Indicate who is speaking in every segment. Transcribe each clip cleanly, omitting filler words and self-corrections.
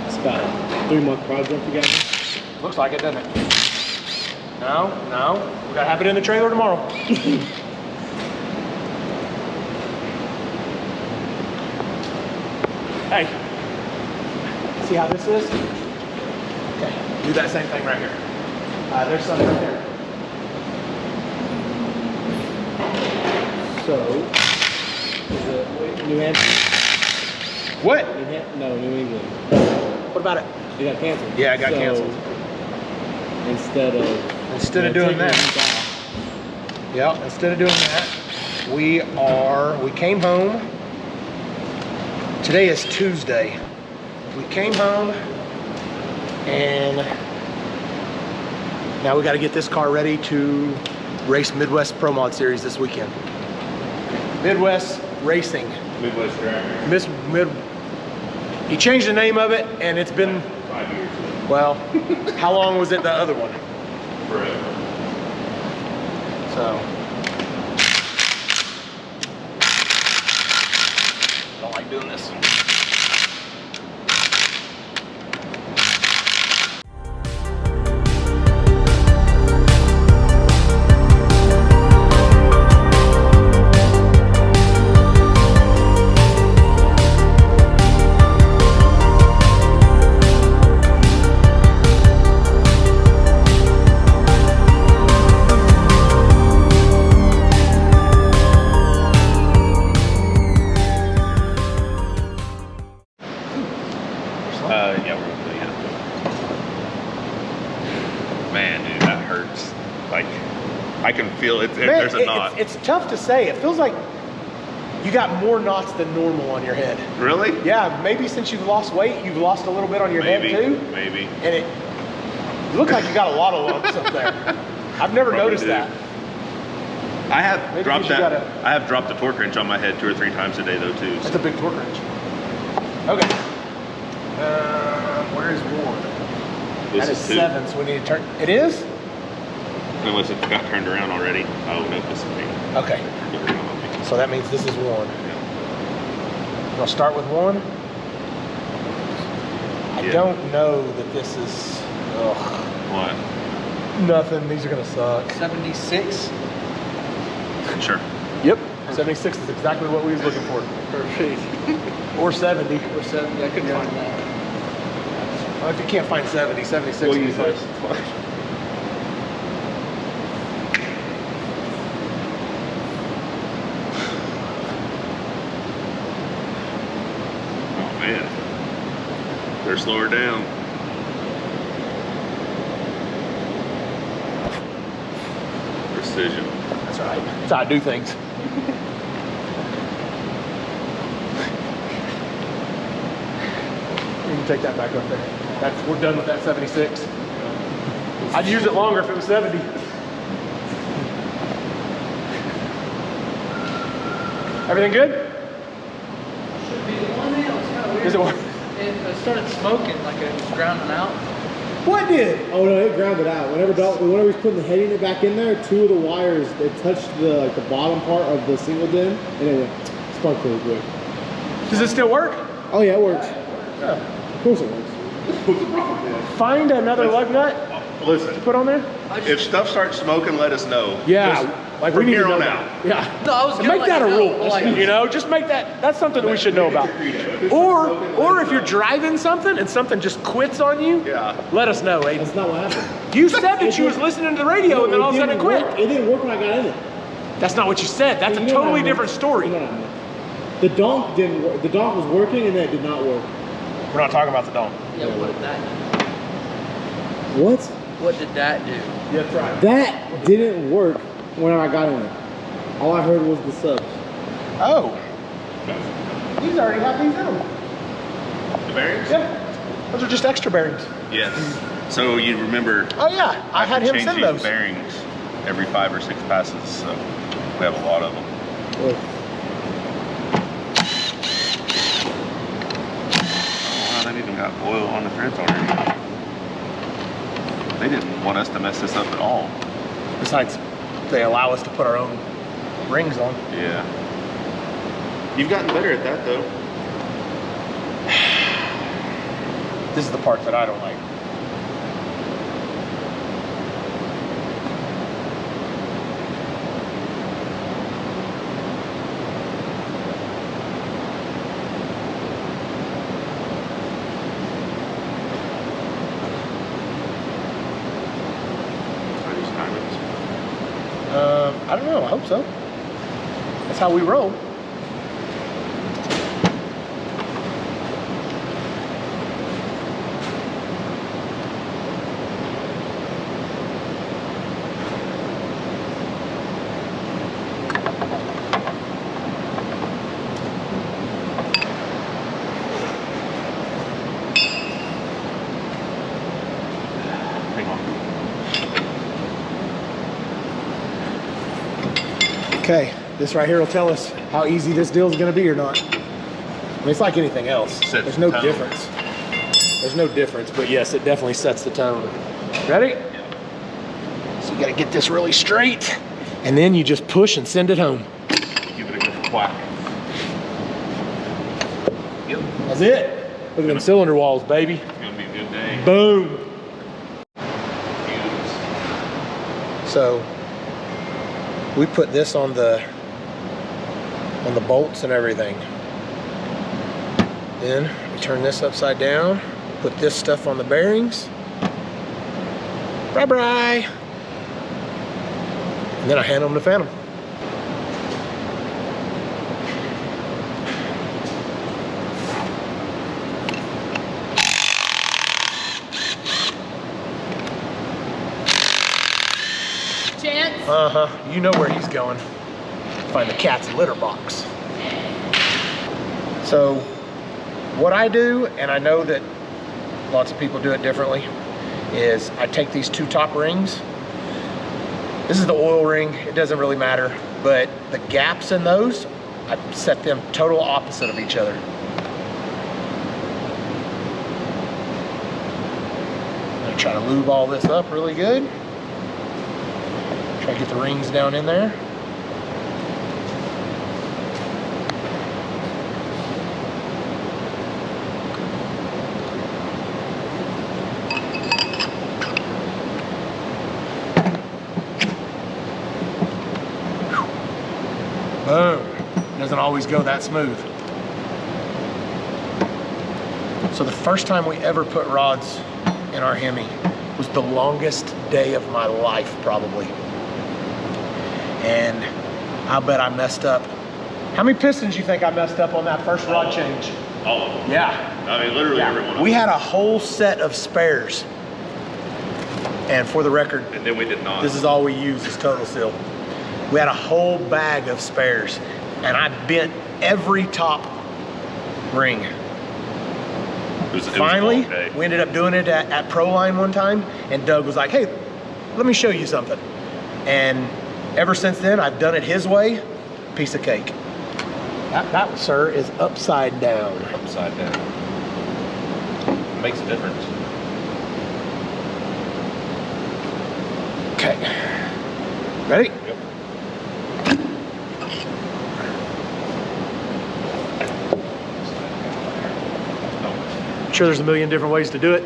Speaker 1: It's about a 3-month project together.
Speaker 2: Looks like it, doesn't it? No, no. We gotta have it in the trailer tomorrow. Hey, see how this is? Okay, do that same thing right here. There's something right there.
Speaker 1: So, is it New Hampshire?
Speaker 2: What?
Speaker 1: No, New England.
Speaker 2: What about it?
Speaker 1: It got canceled.
Speaker 2: Yeah, it got canceled.
Speaker 1: Instead of
Speaker 2: doing that. Yeah, instead of doing that, we came home. Today is Tuesday. We came home and now we got to get this car ready to race Midwest Pro Mod Series this weekend. Midwest Racing.
Speaker 3: Midwest Drag.
Speaker 2: He changed the name of it and it's been
Speaker 3: 5 years.
Speaker 2: Well, how long was it the other one?
Speaker 3: Forever.
Speaker 2: So, don't like doing this.
Speaker 3: Yeah, we're gonna do it. Man, dude, that hurts. Like, I can feel it.
Speaker 2: Man,
Speaker 3: There's a knot.
Speaker 2: It's tough to say. It feels like you got more knots than normal on your head.
Speaker 3: Really?
Speaker 2: Yeah, maybe since you've lost weight, you've lost a little bit on your head too.
Speaker 3: Maybe.
Speaker 2: And it looks like you got a lot of lumps up there. I've never noticed that.
Speaker 3: I have
Speaker 2: Maybe
Speaker 3: dropped
Speaker 2: you
Speaker 3: that.
Speaker 2: gotta-
Speaker 3: I have dropped the torque wrench on my head 2 or 3 times a day though too.
Speaker 2: That's a big torque wrench. Okay. Where's one?
Speaker 3: This
Speaker 2: That is
Speaker 3: is 2.
Speaker 2: 7, so we need to turn. It is?
Speaker 3: Unless it's got turned around already. Oh no, this is 8.
Speaker 2: Okay. So that means this is 1. I'll start with 1. I don't know that this is. Ugh.
Speaker 3: What?
Speaker 2: Nothing. These are gonna suck.
Speaker 4: 76.
Speaker 3: Sure.
Speaker 2: Yep. 76 is exactly what we was looking for.
Speaker 4: Perfect.
Speaker 2: Or 70.
Speaker 4: Or 70. I couldn't find that.
Speaker 2: Well, if you can't find 70, 76
Speaker 3: We'll
Speaker 2: will be
Speaker 3: use
Speaker 2: fine.
Speaker 3: this. Oh man, they're slower down. Precision.
Speaker 2: That's all right. That's how I do things. You can take that back up there. We're done with that 76. I'd use it longer if it was 70. Everything good?
Speaker 4: Should be the one now. It's kind of weird.
Speaker 2: Is it what?
Speaker 4: It started smoking like it was drowning out.
Speaker 2: What did?
Speaker 1: Oh no, it grounded out. Whenever he's putting the head unit back in there, 2 of the wires, they touched the bottom part of the single din, and it went sparked really quick.
Speaker 2: Does it still work?
Speaker 1: Oh yeah, it works.
Speaker 2: Yeah.
Speaker 1: Of course it works.
Speaker 2: Find another lug nut to
Speaker 3: Listen,
Speaker 2: put on there.
Speaker 3: if stuff starts smoking, let us know.
Speaker 2: Yeah,
Speaker 3: Just
Speaker 2: like
Speaker 3: from
Speaker 2: we need
Speaker 3: here
Speaker 2: to know
Speaker 3: on
Speaker 2: that.
Speaker 3: out.
Speaker 2: Yeah.
Speaker 4: No, I was gonna
Speaker 2: Make
Speaker 4: let
Speaker 2: that a
Speaker 4: you know,
Speaker 2: rule.
Speaker 4: like-
Speaker 2: You know, just make that. That's something that we should know about. Or if you're driving something and something just quits on you,
Speaker 3: Yeah.
Speaker 2: let us know, Aiden.
Speaker 1: That's not what happened.
Speaker 2: You said that you was listening to the radio and then all of a sudden it quit.
Speaker 1: It didn't work when I got in it.
Speaker 2: That's not what you said. That's a
Speaker 1: You know what I
Speaker 2: totally
Speaker 1: meant.
Speaker 2: different story.
Speaker 1: You know what I meant. The donk didn't work. The donk was working and then it did not work.
Speaker 2: We're not talking about the dome.
Speaker 4: Yeah, what did that do?
Speaker 1: What?
Speaker 4: What did that do?
Speaker 2: Yeah, that's right.
Speaker 1: That didn't work when I got in it. All I heard was the subs.
Speaker 2: Oh. These already have these in them.
Speaker 3: The bearings?
Speaker 2: Yeah. Those are just extra bearings.
Speaker 3: Yes. So you remember
Speaker 2: Oh yeah, I had him send
Speaker 3: changing
Speaker 2: those.
Speaker 3: bearings every 5 or 6 passes, so we have a lot of them.
Speaker 1: Look.
Speaker 3: Oh, wow, they even got oil on the threads already. They didn't want us to mess this up at all.
Speaker 2: Besides, they allow us to put our own rings on.
Speaker 3: Yeah. You've gotten better at that though.
Speaker 2: This is the part that I don't like. I don't know, I hope so. That's how we roll.
Speaker 3: Hang on.
Speaker 2: Okay, this right here will tell us how easy this deal is going to be or not. I mean, it's like anything else.
Speaker 3: Sets
Speaker 2: There's no
Speaker 3: the tone.
Speaker 2: difference. There's no difference, but yes, it definitely sets the tone. Ready? So you got to get this really straight, and then you just push and send it home.
Speaker 3: Give it a good whack. Yep.
Speaker 2: That's it. Look at them cylinder walls, baby.
Speaker 3: It's gonna be a good day.
Speaker 2: Boom.
Speaker 3: Fuse.
Speaker 2: So we put this on the bolts and everything. Then we turn this upside down, put this stuff on the bearings. Bye-bye. And then I hand them to Phantom.
Speaker 4: Chance?
Speaker 2: Uh-huh, you know where he's going. Find the cat's litter box. So, what I do, and I know that lots of people do it differently, is I take these two top rings. This is the oil ring, it doesn't really matter, but the gaps in those, I set them total opposite of each other. I'm gonna try to lube all this up really good. Try to get the rings down in there. Boom. Doesn't always go that smooth. So the first time we ever put rods in our Hemi was the longest day of my life, probably. And I bet I messed up. How many pistons you think I messed up on that first rod change?
Speaker 3: All of them.
Speaker 2: Yeah.
Speaker 3: I mean, literally every one of them.
Speaker 2: We had a whole set of spares. And for the record,
Speaker 3: And then we did not.
Speaker 2: this is all we use is Total Seal. We had a whole bag of spares. And I bent every top ring.
Speaker 3: It was a
Speaker 2: Finally,
Speaker 3: long day.
Speaker 2: we ended up doing it at Proline one time, and Doug was like, hey, let me show you something. And ever since then, I've done it his way, piece of cake. That, sir, is upside down.
Speaker 3: Upside down. It makes a difference.
Speaker 2: Okay. Ready?
Speaker 3: Yep.
Speaker 2: I'm sure there's a million different ways to do it.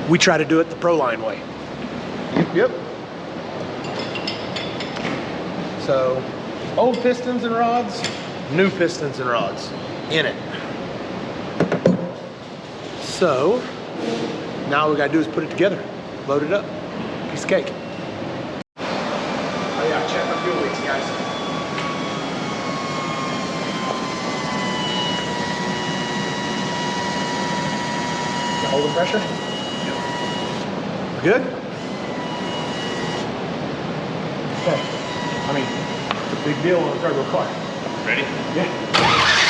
Speaker 2: We try to do it the Proline way. Yep. So, old pistons and rods, new pistons and rods in it. So, now all we gotta do is put it together, load it up, piece of cake. Oh yeah, check my fuel weights, guys. Holding pressure? We're good? Okay. I mean, it's a big deal on a turbo car.
Speaker 3: Ready?
Speaker 2: Yeah.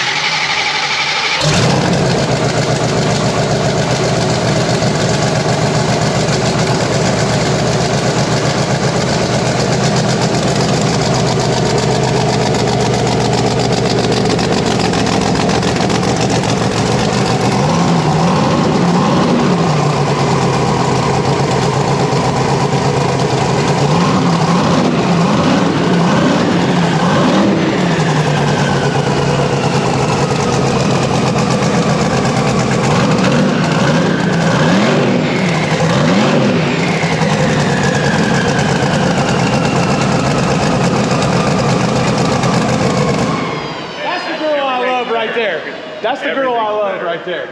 Speaker 2: That's the girl I love right there.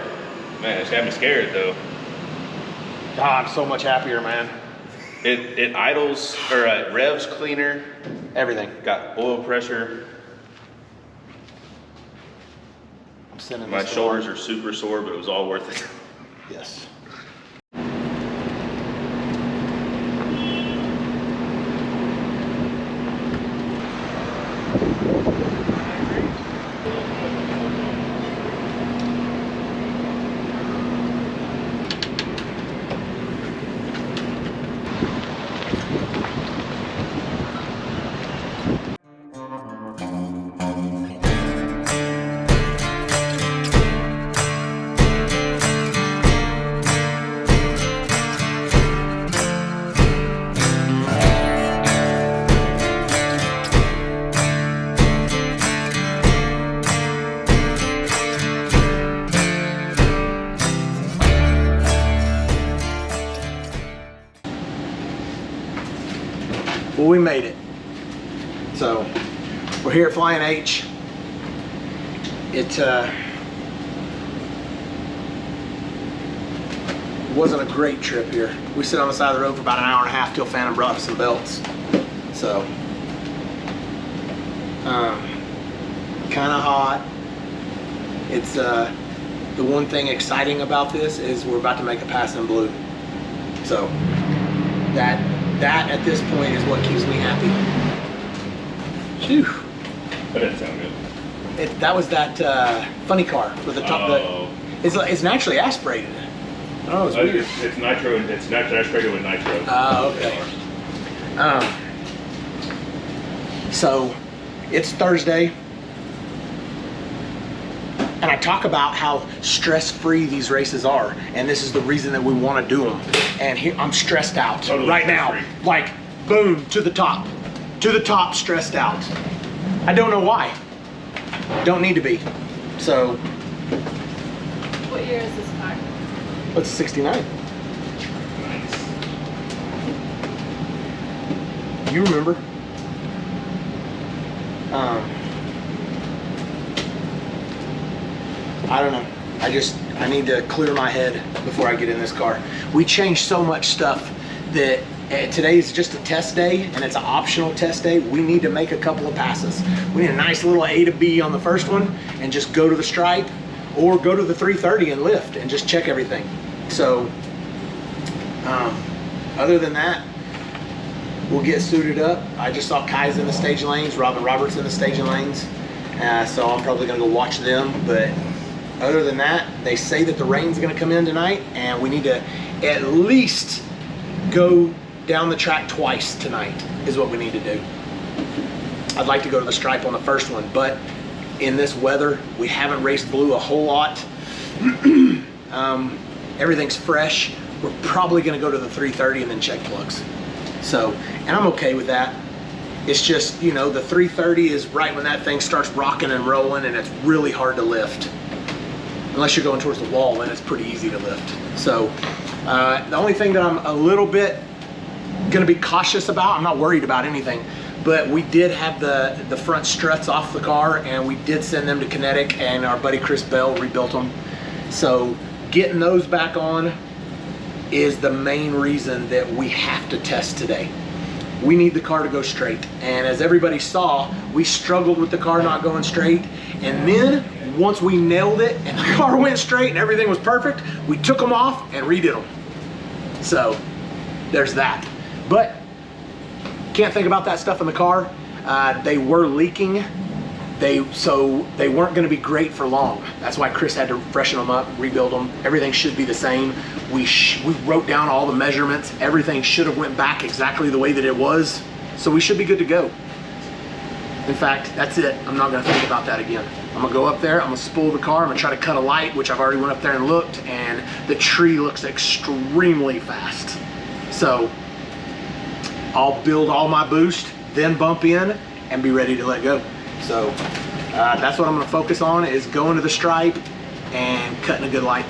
Speaker 3: Man, she had me scared though.
Speaker 2: God, I'm so much happier, man.
Speaker 3: It idles, or revs cleaner.
Speaker 2: Everything.
Speaker 3: Got oil pressure.
Speaker 2: I'm sending
Speaker 3: My
Speaker 2: this
Speaker 3: shoulders are super sore, but it was all worth it.
Speaker 2: Yes. Well, we made it. So we're here at Flyin H. It wasn't a great trip here. We sit on the side of the road for about an hour and a half till Phantom brought us some belts. So kind of hot. It's the one thing exciting about this is we're about to make a pass in blue. So that at this point is what keeps me happy. Phew.
Speaker 3: That didn't sound good.
Speaker 2: That was that funny car with the top.
Speaker 3: Oh.
Speaker 2: It's naturally aspirated. Oh, it's weird.
Speaker 3: It's nitro. It's naturally aspirated with nitro.
Speaker 2: Oh, okay. So it's Thursday, and I talk about how stress-free these races are, and this is the reason that we want to do them. And here I'm stressed out
Speaker 3: Totally
Speaker 2: right now,
Speaker 3: stress-free.
Speaker 2: like boom to the top, stressed out. I don't know why. Don't need to be. So.
Speaker 5: What year is this car?
Speaker 2: What's 69?
Speaker 3: Nice.
Speaker 2: You remember? I don't know. I need to clear my head before I get in this car. We changed so much stuff that today is just a test day, and it's an optional test day. We need to make a couple of passes. We need a nice little A to B on the first one and just go to the stripe, or go to the 330 and lift and just check everything. So other than that, we'll get suited up. I just saw Kai's in the staging lanes, Robin Roberts in the staging lanes, so I'm probably gonna go watch them. But other than that, they say that the rain's gonna come in tonight, and we need to at least go down the track twice tonight is what we need to do. I'd like to go to the stripe on the first one, but in this weather, we haven't raced blue a whole lot. Everything's fresh. We're probably gonna go to the 330 and then check plugs. So, and I'm okay with that. It's just, you know, the 330 is right when that thing starts rocking and rolling, and it's really hard to lift. Unless you're going towards the wall, then it's pretty easy to lift. So, the only thing that I'm a little bit gonna be cautious about, I'm not worried about anything, but we did have the front struts off the car, and we did send them to Kinetic, and our buddy Chris Bell rebuilt them. So getting those back on is the main reason that we have to test today. We need the car to go straight. And as everybody saw, we struggled with the car not going straight. And then once we nailed it and the car went straight and everything was perfect, we took them off and redid them. So there's that. But can't think about that stuff in the car. They were leaking. So they weren't gonna be great for long. That's why Chris had to freshen them up, rebuild them. Everything should be the same. We wrote down all the measurements. Everything should have went back exactly the way that it was. So we should be good to go. In fact, that's it. I'm not gonna think about that again. I'm gonna go up there, I'm gonna spool the car, I'm gonna try to cut a light, which I've already went up there and looked, and the tree looks extremely fast. So I'll build all my boost, then bump in, and be ready to let go. So that's what I'm gonna focus on, is going to the stripe and cutting a good light.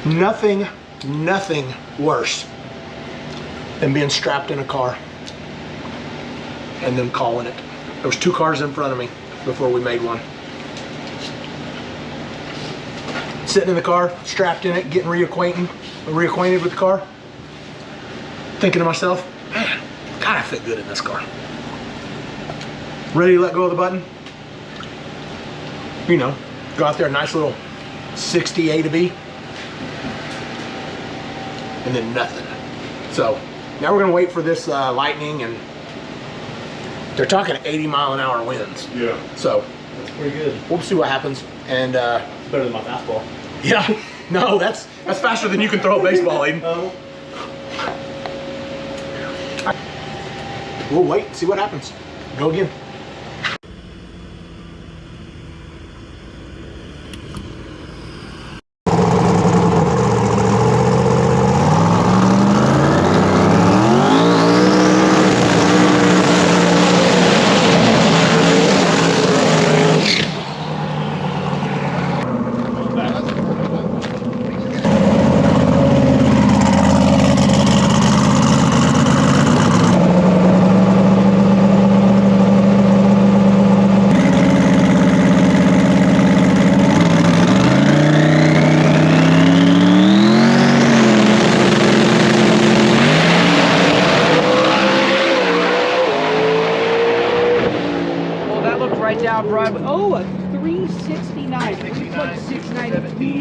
Speaker 2: Nothing worse than being strapped in a car and them calling it. There was 2 cars in front of me before we made one. Sitting in the car, strapped in it, getting reacquainted with the car. Thinking to myself, man, God, I fit good in this car. Ready to let go of the button? You know, go out there, a nice little 60 A to B. And then nothing. So now we're gonna wait for this lightning, and they're talking 80-mile-an-hour winds.
Speaker 3: Yeah.
Speaker 2: So
Speaker 1: That's pretty good.
Speaker 2: we'll see what happens. And
Speaker 1: It's better than my fastball.
Speaker 2: yeah, no, that's faster than you can throw a baseball, Aiden.
Speaker 1: Oh.
Speaker 2: We'll wait, see what happens. Go again.
Speaker 4: Right down Broadway. Oh, a 369. 690. 17.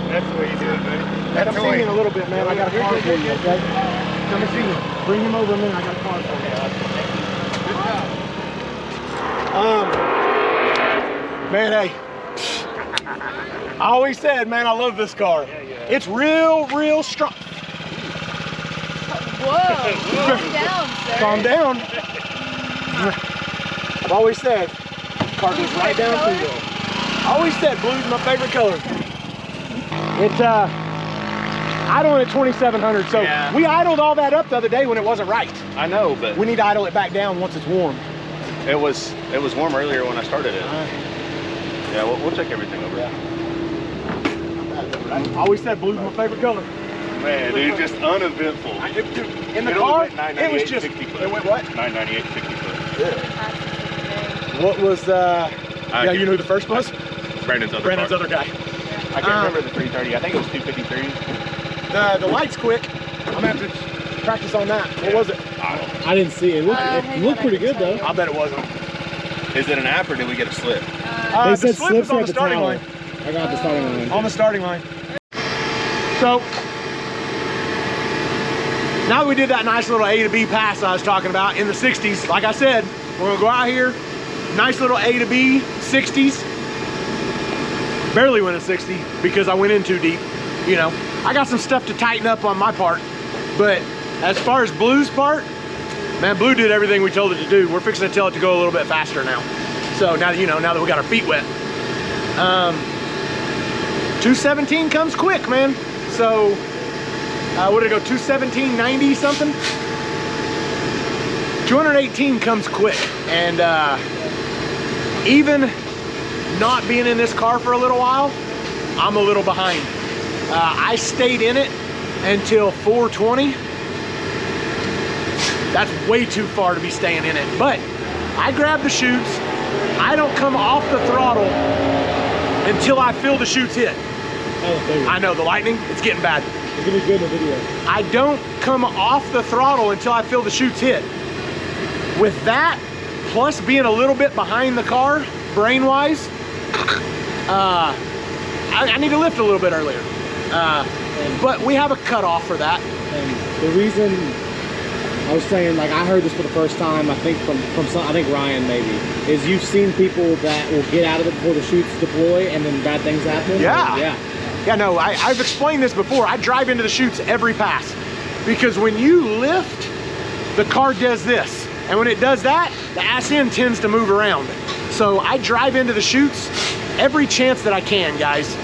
Speaker 3: That's the way you do it, buddy.
Speaker 2: Come see me in a little bit, man. I got a car for you, okay? Come and see me. Bring him over a minute. I got a car for you. Man, hey. I always said, man, I love this car. It's real strong.
Speaker 5: Whoa, calm down, sir.
Speaker 2: Calm down. I've always said, car goes right down through there. I always said blue's my favorite color. It's idling at 2,700, so
Speaker 3: Yeah.
Speaker 2: we idled all that up the other day when it wasn't right.
Speaker 3: I know, but
Speaker 2: We need to idle it back down once it's warm.
Speaker 3: it was warm earlier when I started it. Yeah, we'll check everything over.
Speaker 2: Yeah. I always said blue's my favorite color.
Speaker 3: Man, dude, just uneventful.
Speaker 2: In the
Speaker 3: It
Speaker 2: car,
Speaker 3: only went
Speaker 2: it was
Speaker 3: 998,
Speaker 2: just,
Speaker 3: 60 foot.
Speaker 2: it went what?
Speaker 3: 998, 60 foot.
Speaker 2: What was, yeah, you know who the first was?
Speaker 3: Brandon's other
Speaker 2: Brandon's
Speaker 3: car.
Speaker 2: other guy.
Speaker 3: I can't remember the 330. I think it was 253.
Speaker 2: The light's quick. I'm gonna have to practice on that. What was it?
Speaker 3: I don't know.
Speaker 1: I didn't see it. It
Speaker 5: hang
Speaker 1: looked
Speaker 5: on,
Speaker 1: pretty
Speaker 5: I can
Speaker 1: good
Speaker 5: tell
Speaker 1: though.
Speaker 5: you.
Speaker 2: I bet it wasn't.
Speaker 3: Is it an app or did we get a slip?
Speaker 1: They
Speaker 2: The
Speaker 1: said
Speaker 2: slip
Speaker 1: slips
Speaker 2: is on
Speaker 1: at
Speaker 2: the
Speaker 1: the
Speaker 2: starting
Speaker 1: tower.
Speaker 2: line.
Speaker 1: I got the starting line.
Speaker 2: On the starting line. So, now that we did that nice little A to B pass I was talking about in the 60s, like I said, we're gonna go out here, nice little A to B, 60s. Barely went a 60 because I went in too deep. You know, I got some stuff to tighten up on my part, but as far as Blue's part, man, Blue did everything we told it to do. We're fixing to tell it to go a little bit faster now. So now that, you know, now that we got our feet wet. 217 comes quick, man. So, what did it go, 217.90 something? 218 comes quick. And even not being in this car for a little while, I'm a little behind. I stayed in it until 420. That's way too far to be staying in it. But I grab the chutes. I don't come off the throttle until I feel the chutes hit. I know, the lightning, it's getting bad.
Speaker 1: It's gonna be good in the video.
Speaker 2: I don't come off the throttle until I feel the chutes hit. With that, plus being a little bit behind the car, brain-wise, I need to lift a little bit earlier. But we have a cutoff for that.
Speaker 1: And the reason I was saying, like, I heard this for the first time, I think from some, I think Ryan maybe, is you've seen people that will get out of it before the chutes deploy and then bad things happen.
Speaker 2: Yeah. Yeah, no, I've explained this before. I drive into the chutes every pass because when you lift, the car does this. And when it does that, the ass end tends to move around. So I drive into the chutes every chance that I can, guys.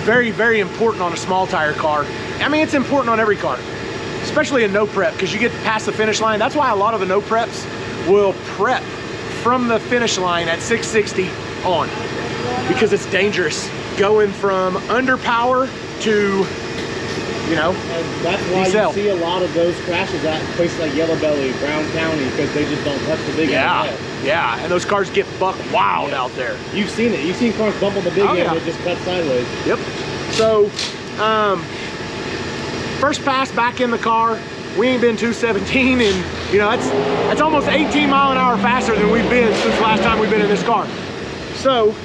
Speaker 2: Very, very important on a small tire car. I mean, it's important on every car, especially a no prep, because you get past the finish line. That's why a lot of the no preps will prep from the finish line at 660 on. because it's dangerous going from under power to, you know,
Speaker 1: And that's why
Speaker 2: Diesel.
Speaker 1: you see a lot of those crashes at places like Yellow Belly, Brown County, because they just don't touch the big end.
Speaker 2: Yeah, and those cars get buck wild out there.
Speaker 1: You've seen it. You've seen cars bump on the big end and it just cuts sideways.
Speaker 2: Yep. So, first pass back in the car. We ain't been 217, and you know that's almost 18 mile an hour faster than we've been since last time we've been in this car. So,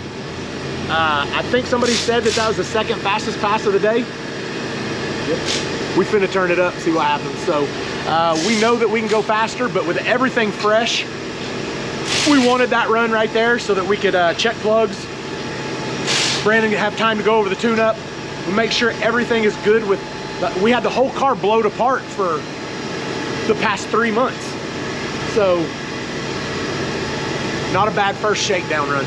Speaker 2: I think somebody said that was the second fastest pass of the day. Yep. We finna turn it up, see what happens. So we know that we can go faster, but with everything fresh, we wanted that run right there so that we could check plugs. Brandon could have time to go over the tune-up. We make sure everything is good with, we had the whole car blowed apart for the past 3 months. So, not a bad first shakedown run.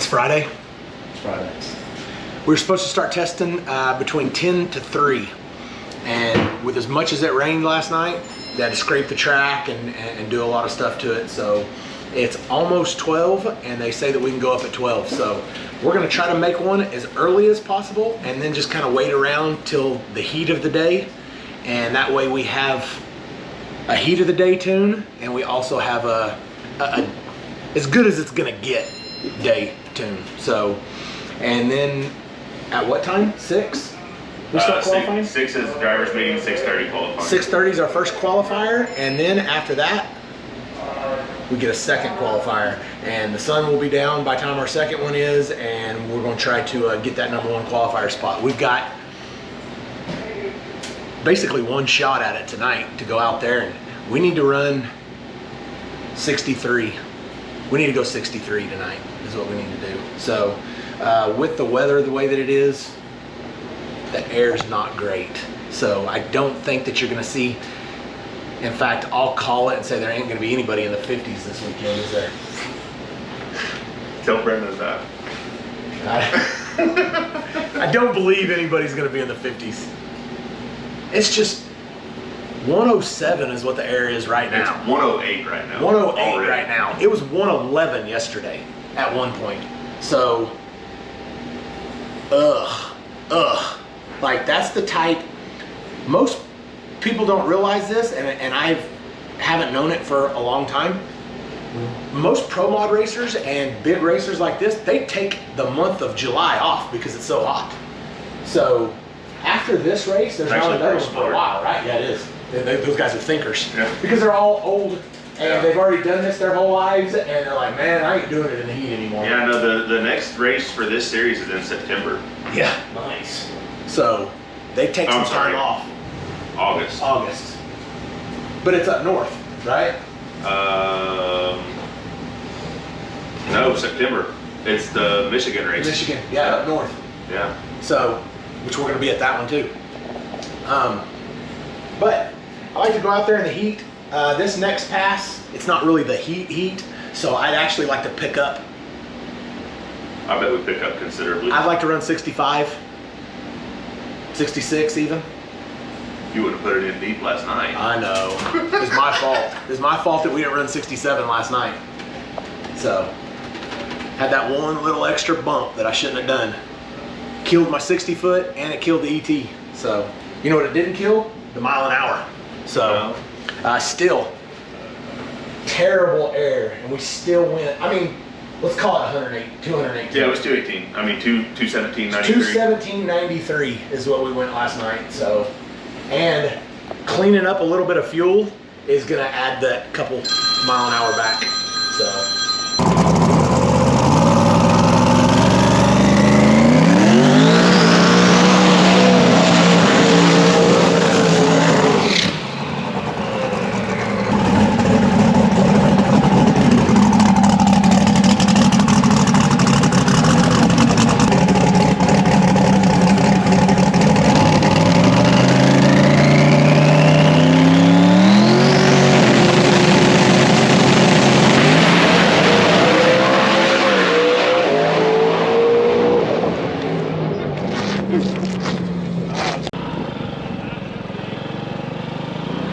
Speaker 2: Friday. We were supposed to start testing between 10 to 3, and with as much as it rained last night, they had to scrape the track and do a lot of stuff to it. So it's almost 12, and they say that we can go up at 12. So we're gonna try to make one as early as possible, and then just kind of wait around till the heat of the day, and that way we have a heat of the day tune, and we also have a as good as it's gonna get day tune. So, and then at what time? 6? We start qualifying?
Speaker 3: 6 is the driver's meeting, 6:30 qualifying.
Speaker 2: 6:30 is our first qualifier, and then after that, we get a second qualifier. And the sun will be down by the time our second one is, and we're going to try to get that #1 qualifier spot. We've got basically one shot at it tonight to go out there, and we need to run 63. We need to go 63 tonight is what we need to do. So with the weather the way that it is, the air is not great. So I don't think that you're gonna see, in fact, I'll call it and say there ain't gonna be anybody in the 50s this weekend, is there?
Speaker 3: Tell Brendan that.
Speaker 2: I don't believe anybody's gonna be in the 50s. It's just 107 is what the air is right now.
Speaker 3: It's 108 right now.
Speaker 2: 108
Speaker 3: already.
Speaker 2: right now. It was 111 yesterday at one point. So, like that's the type, most people don't realize this, and I haven't known it for a long time. Most pro mod racers and big racers like this, they take the month of July off because it's so hot. So after this race, there's not another one for a while, right? Yeah, it is. Those guys are thinkers.
Speaker 3: Yeah.
Speaker 2: Because they're all old and they've already done this their whole lives, and they're like, man, I ain't doing it in the heat anymore.
Speaker 3: Yeah, no, the next race for this series is in September.
Speaker 2: Yeah, nice. So they take some time off.
Speaker 3: August.
Speaker 2: But it's up north, right?
Speaker 3: No, September. It's the Michigan race.
Speaker 2: Michigan, yeah, up north.
Speaker 3: Yeah.
Speaker 2: So, which we're going to be at that one too. But I like to go out there in the heat. This next pass, it's not really the heat, so I'd actually like to pick up.
Speaker 3: I bet we pick up considerably.
Speaker 2: I'd like to run 65, 66 even.
Speaker 3: You would have put it in deep last night.
Speaker 2: I know. It's my fault. It's my fault that we didn't run 67 last night. So, had that one little extra bump that I shouldn't have done. Killed my 60 foot and it killed the ET. So, you know what it didn't kill? The mile an hour. So, still, terrible air, and we still went. I mean, let's call it 218.
Speaker 3: Yeah, it was 218. I mean, 217.93.
Speaker 2: 217.93 is what we went last night. So, and cleaning up a little bit of fuel is gonna add that couple mile an hour back. So.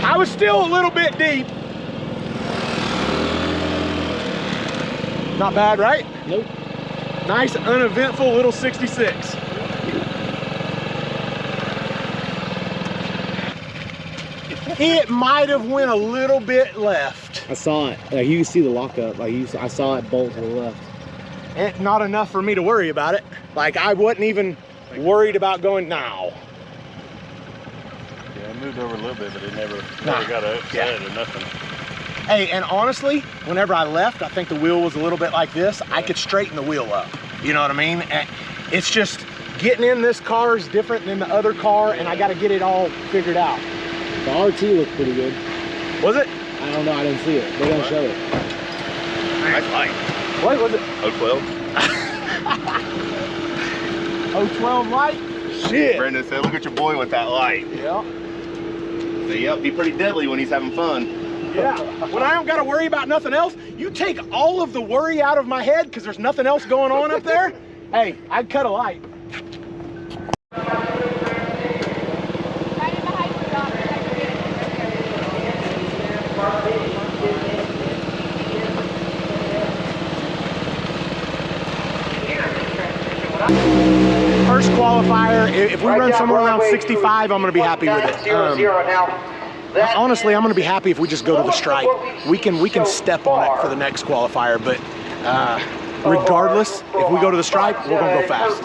Speaker 2: I was still a little bit deep. Not bad, right?
Speaker 1: Nope.
Speaker 2: Nice, uneventful little 66. It might have went a little bit left.
Speaker 1: I saw it. Like you can see the lockup. Like I saw it bolt to the left.
Speaker 2: And not enough for me to worry about it. Like I wasn't even worried about going now.
Speaker 3: Yeah, it moved over a little bit, but it never got upset or nothing.
Speaker 2: Hey, and honestly, whenever I left, I think the wheel was a little bit like this. I could straighten the wheel up. You know what I mean? And it's just getting in this car is different than the other car, and I got to get it all figured out.
Speaker 1: The RT looked pretty good.
Speaker 2: Was it?
Speaker 1: I don't know. I didn't see it. They don't show it.
Speaker 3: Nice light.
Speaker 2: What was it?
Speaker 3: 012.
Speaker 2: 012 light? Shit.
Speaker 3: Brendan said, look at your boy with that light.
Speaker 2: Yeah.
Speaker 3: So, yep, be pretty deadly when he's having fun.
Speaker 2: Yeah. When I don't got to worry about nothing else, you take all of the worry out of my head because there's nothing else going on up there. Hey, I'd cut a light. First qualifier, if we run somewhere around 65, I'm going to be happy with it. Honestly, I'm going to be happy if we just go to the stripe. We can step on it for the next qualifier, but regardless, if we go to the stripe, we're going to go fast.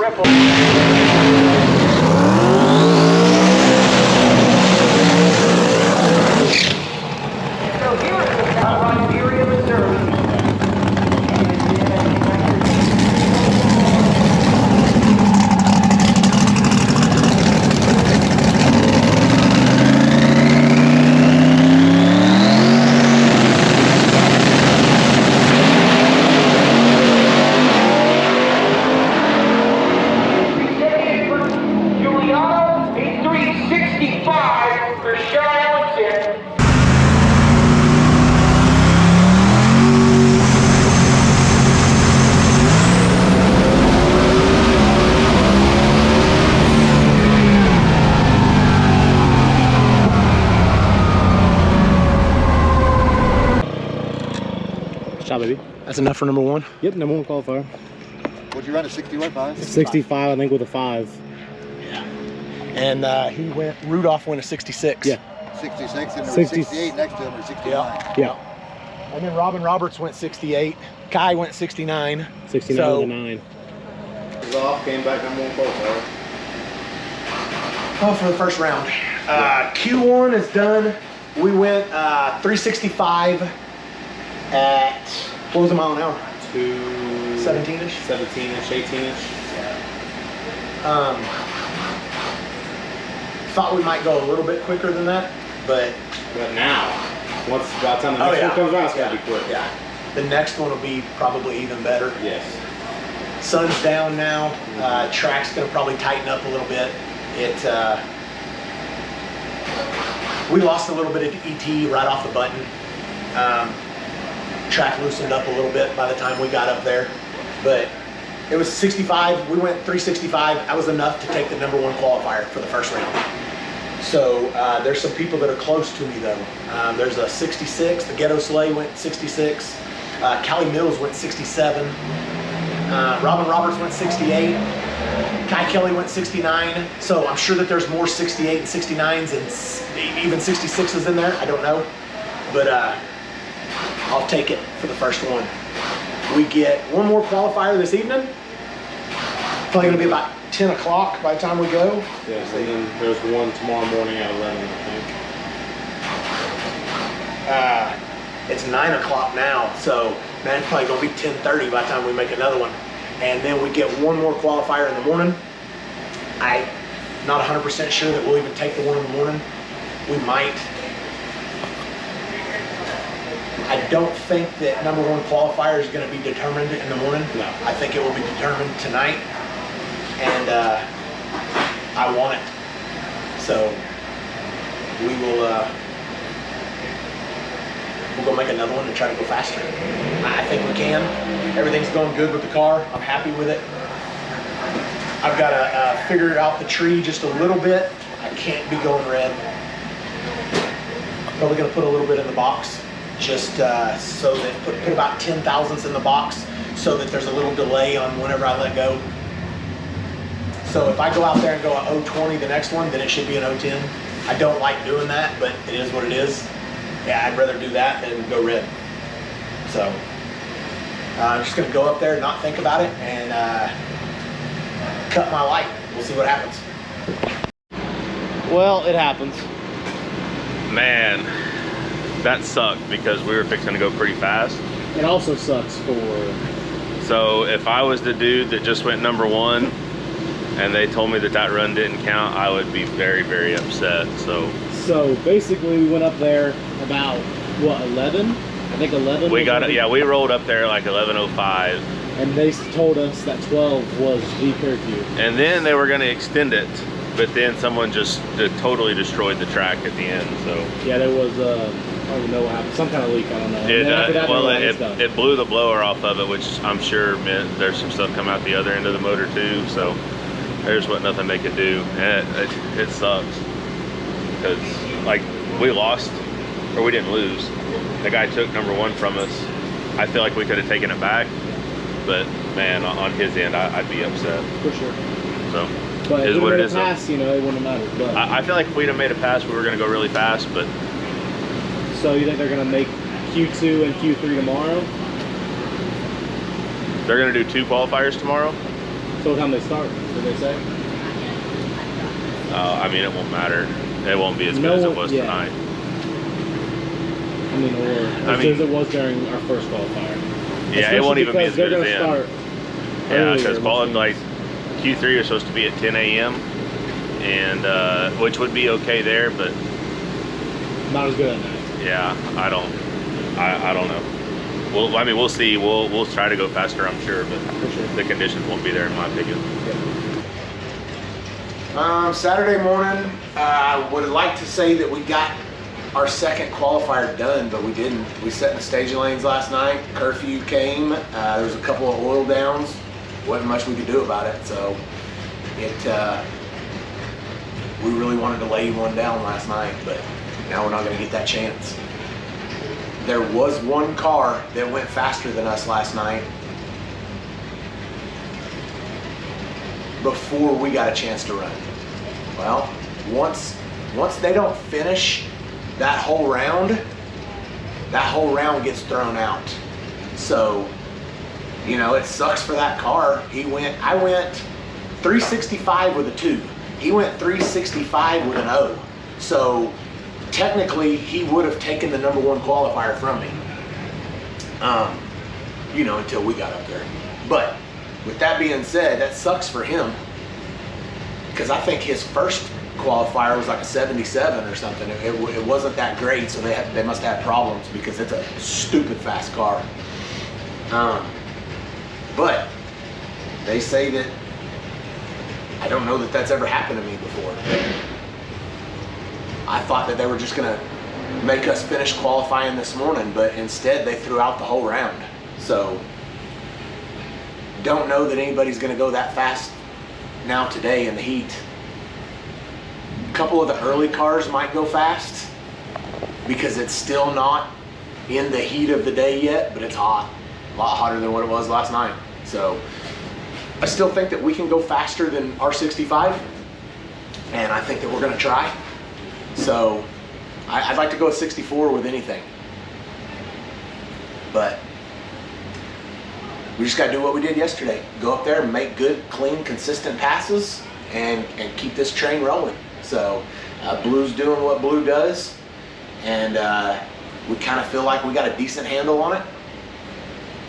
Speaker 1: Baby.
Speaker 2: That's enough for number one?
Speaker 1: Yep, number one qualifier.
Speaker 6: What'd you run at 61, 5?
Speaker 1: 65, I think, with a 5.
Speaker 2: Yeah. And Rudolph went a 66.
Speaker 1: Yeah.
Speaker 6: 66, and there was 68 next to him, or 69.
Speaker 1: Yeah.
Speaker 2: And then Robin Roberts went 68. Kai went 69.
Speaker 1: 69
Speaker 2: so,
Speaker 1: with a 9.
Speaker 3: Off, came back number one qualifier.
Speaker 2: Oh, for the first round. Q1 is done. We went 365 at, what was the mile an hour? 17-ish?
Speaker 1: 17-ish, 18-ish.
Speaker 2: Thought we might go a little bit quicker than that, but
Speaker 1: now, by the time the next one comes around, it's going to be quick.
Speaker 2: Yeah. The next one will be probably even better.
Speaker 1: Yes.
Speaker 2: Sun's down now. Track's going to probably tighten up a little bit. We lost a little bit of ET right off the button. Track loosened up a little bit by the time we got up there, but it was 65. We went 365. That was enough to take the number one qualifier for the first round. So there's some people that are close to me though. There's a 66. The Ghetto Sleigh went 66. Callie Mills went 67. Robin Roberts went 68. Kai Kelly went 69. So I'm sure that there's more 68 and 69s and even 66s in there. I don't know, but I'll take it for the first one. We get one more qualifier this evening. Probably gonna be about 10 o'clock by the time we go.
Speaker 1: Yes, and then there's one tomorrow morning at 11, I think.
Speaker 2: It's 9 o'clock now, so man, it's probably gonna be 10:30 by the time we make another one. And then we get one more qualifier in the morning. I'm not 100% sure that we'll even take the one in the morning. We might. I don't think that number one qualifier is going to be determined in the morning.
Speaker 1: No.
Speaker 2: I think it will be determined tonight, and I want it. So we will we'll go make another one and try to go faster. I think we can. Everything's going good with the car. I'm happy with it. I've got to figure out the tree just a little bit. I can't be going red. Probably gonna put a little bit in the box, just so that put about 10 thousandths in the box, so that there's a little delay on whenever I let go. So if I go out there and go a 020 the next one, then it should be an 010. I don't like doing that, but it is what it is. Yeah, I'd rather do that than go red. So I'm just gonna go up there, not think about it, and cut my light. We'll see what happens.
Speaker 1: Well, it happens.
Speaker 3: Man, that sucked because we were fixing to go pretty fast.
Speaker 1: It also sucks for...
Speaker 3: So if I was the dude that just went number 1 and they told me that that run didn't count, I would be very, very upset. So
Speaker 1: basically we went up there about, what, 11? I think 11.
Speaker 3: we got it. Yeah, we rolled up there like 11:05.
Speaker 1: And they told us that 12 was the curfew.
Speaker 3: And then they were going to extend it, but then someone just totally destroyed the track at the end. So
Speaker 1: yeah, there was I don't even know what happened. Some kind of leak. I don't know.
Speaker 3: It blew the blower off of it, which I'm sure meant there's some stuff come out the other end of the motor too. So there's nothing they could do, and it sucks because like we lost, or we didn't lose. The guy took number 1 from us. I feel like we could have taken it back, but man, on his end, I'd be upset
Speaker 1: For sure.
Speaker 3: So.
Speaker 1: But
Speaker 3: Is
Speaker 1: if we
Speaker 3: what it
Speaker 1: made
Speaker 3: is,
Speaker 1: a pass, you know, it wouldn't have mattered. But
Speaker 3: I feel like if we'd have made a pass, we were going to go really fast, but...
Speaker 1: So you think they're going to make Q2 and Q3 tomorrow?
Speaker 3: They're going to do 2 qualifiers tomorrow?
Speaker 1: So what time they start, did they say?
Speaker 3: I mean, it won't matter. It won't be as good as it was tonight.
Speaker 1: I mean, or as good as it was during our first qualifier.
Speaker 3: Yeah, it won't even be as good as then.
Speaker 1: Start
Speaker 3: Yeah, because like Q3 is supposed to be at 10 a.m. and which would be okay there, but
Speaker 1: not as good at night.
Speaker 3: Yeah, I don't know. Well, I mean, we'll see. We'll try to go faster, I'm sure, but the conditions won't be there, in my opinion.
Speaker 2: Saturday morning, I would like to say that we got our second qualifier done, but we didn't. We set in the staging lanes last night. Curfew came. There was a couple of oil downs. Wasn't much we could do about it, so we really wanted to lay one down last night, but now we're not going to get that chance. There was one car that went faster than us last night before we got a chance to run. Well, once they don't finish that whole round gets thrown out. So, you know, it sucks for that car. I went 365 with a 2. He went 365 with an O. So technically he would have taken the number 1 qualifier from me. You know, until we got up there. But with that being said, that sucks for him, because I think his first qualifier was like a 77 or something. It wasn't that great, so they must have had problems, because it's a stupid fast car. But they say that, I don't know that that's ever happened to me before. I thought that they were just gonna make us finish qualifying this morning, but instead they threw out the whole round. So don't know that anybody's gonna go that fast now today in the heat. A couple of the early cars might go fast because it's still not in the heat of the day yet, but it's hot, a lot hotter than what it was last night. So I still think that we can go faster than R65, and I think that we're gonna try. So I'd like to go at 64 with anything, but we just gotta do what we did yesterday. Go up there and make good, clean, consistent passes and keep this train rolling. So Blue's doing what Blue does, and we kind of feel like we got a decent handle on it,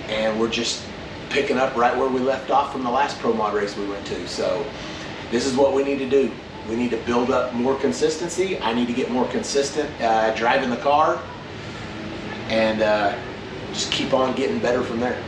Speaker 2: and we're just picking up right where we left off from the last Pro Mod race we went to. So this is what we need to do. We need to build up more consistency. I need to get more consistent driving the car, and just keep on getting better from there.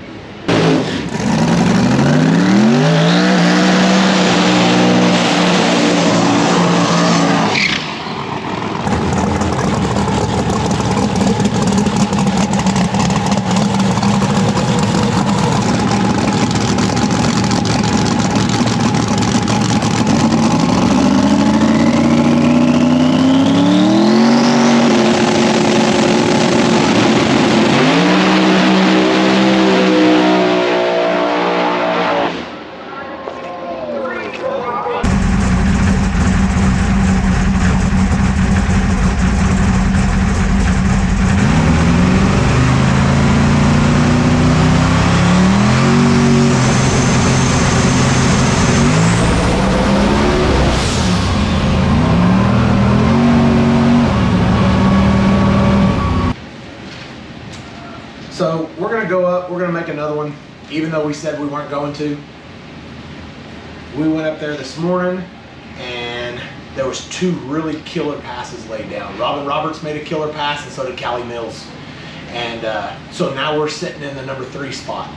Speaker 2: So we're gonna go up, we're gonna make another one, even though we said we weren't going to. We went up there this morning and there was 2 really killer passes laid down. Robin Roberts made a killer pass and so did Callie Mills. And so now we're sitting in the number 3 spot.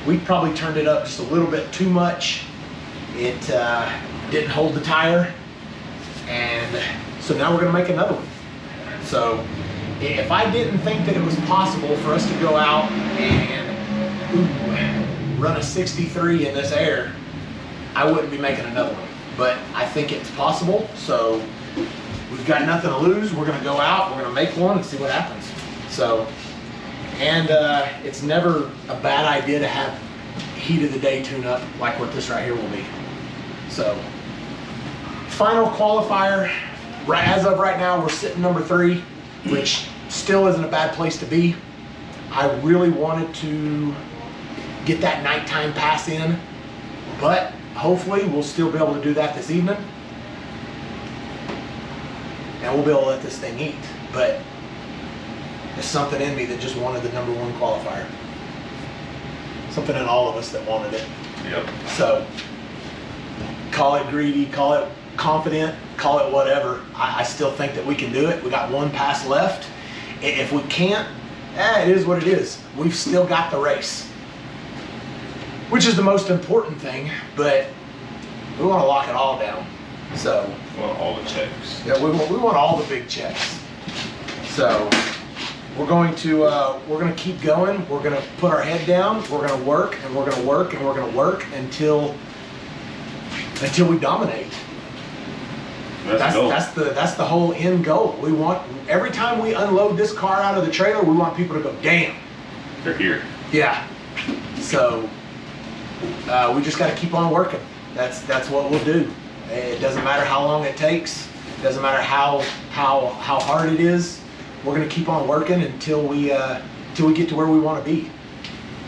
Speaker 2: We probably turned it up just a little bit too much. It didn't hold the tire. And so now we're gonna make another one. So if I didn't think that it was possible for us to go out and run a 63 in this air, I wouldn't be making another one. But I think it's possible, so we've got nothing to lose. We're gonna go out, we're gonna make one and see what happens. So, and it's never a bad idea to have heat of the day tune-up like what this right here will be. So, final qualifier, as of right now, we're sitting number 3, which still isn't a bad place to be. I really wanted to get that nighttime pass in, but hopefully we'll still be able to do that this evening. And we'll be able to let this thing eat. But there's something in me that just wanted the number 1 qualifier. Something in all of us that wanted it.
Speaker 3: Yep.
Speaker 2: So, call it greedy, call it confident, call it whatever. I still think that we can do it. We got 1 pass left. If we can't, it is what it is. We've still got the race, which is the most important thing, but we want to lock it all down. So,
Speaker 3: We want all the checks.
Speaker 2: yeah, we want all the big checks. So, we're going to keep going. We're going to put our head down. We're going to work and we're going to work and we're going to work until we dominate. That's the whole end goal. We want, every time we unload this car out of the trailer, we want people to go, damn,
Speaker 3: They're here.
Speaker 2: yeah. So we just got to keep on working. That's what we'll do. It doesn't matter how long it takes. It doesn't matter how hard it is. We're gonna keep on working until we get to where we want to be.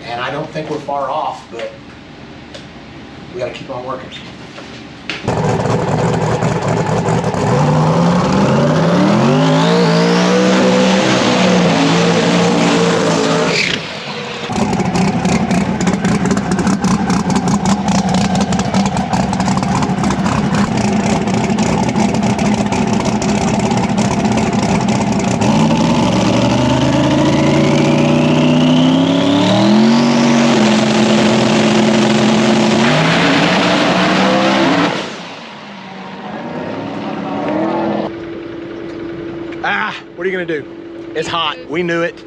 Speaker 2: And I don't think we're far off, but we got to keep on working. What are you gonna do? It's hot, we knew it.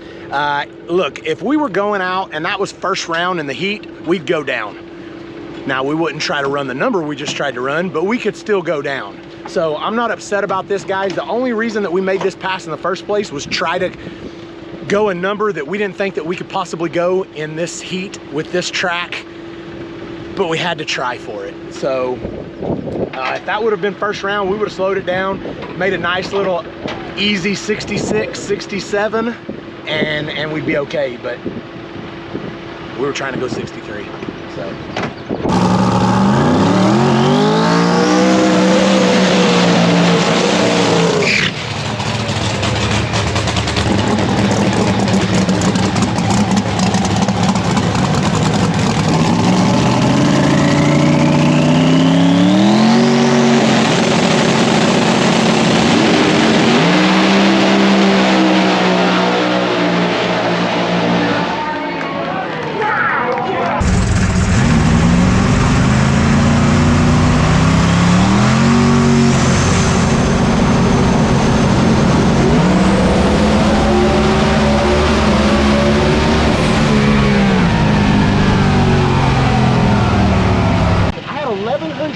Speaker 2: Look, if we were going out and that was first round in the heat, we'd go down. Now, we wouldn't try to run the number we just tried to run, but we could still go down. So I'm not upset about this, guys. The only reason that we made this pass in the first place was try to go a number that we didn't think that we could possibly go in this heat with this track, but we had to try for it. So if that would have been first round, we would have slowed it down, made a nice little easy 66, 67, and we'd be okay, but we were trying to go 63, so.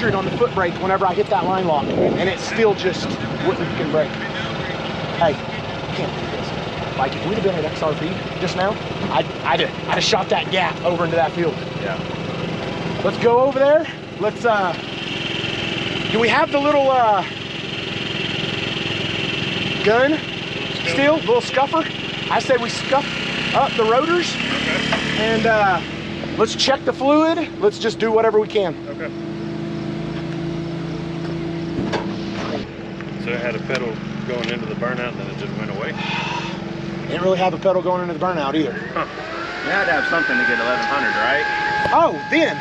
Speaker 2: On the foot brake whenever I hit that line lock, and it still just wouldn't fucking brake. Hey, you can't do this. Like, if we'd have been at XRP just now, I'd have shot that gap over into that field.
Speaker 3: Yeah.
Speaker 2: Let's go over there. Let's, do we have the little, gun still? Little scuffer? I said we scuff up the rotors, and let's check the fluid. Let's just do whatever we can.
Speaker 3: Okay. So it had a pedal going into the burnout and then it just went away?
Speaker 2: Didn't really have a pedal going into the burnout either.
Speaker 3: Huh. You had to have something to get 1100, right?
Speaker 2: Oh, then,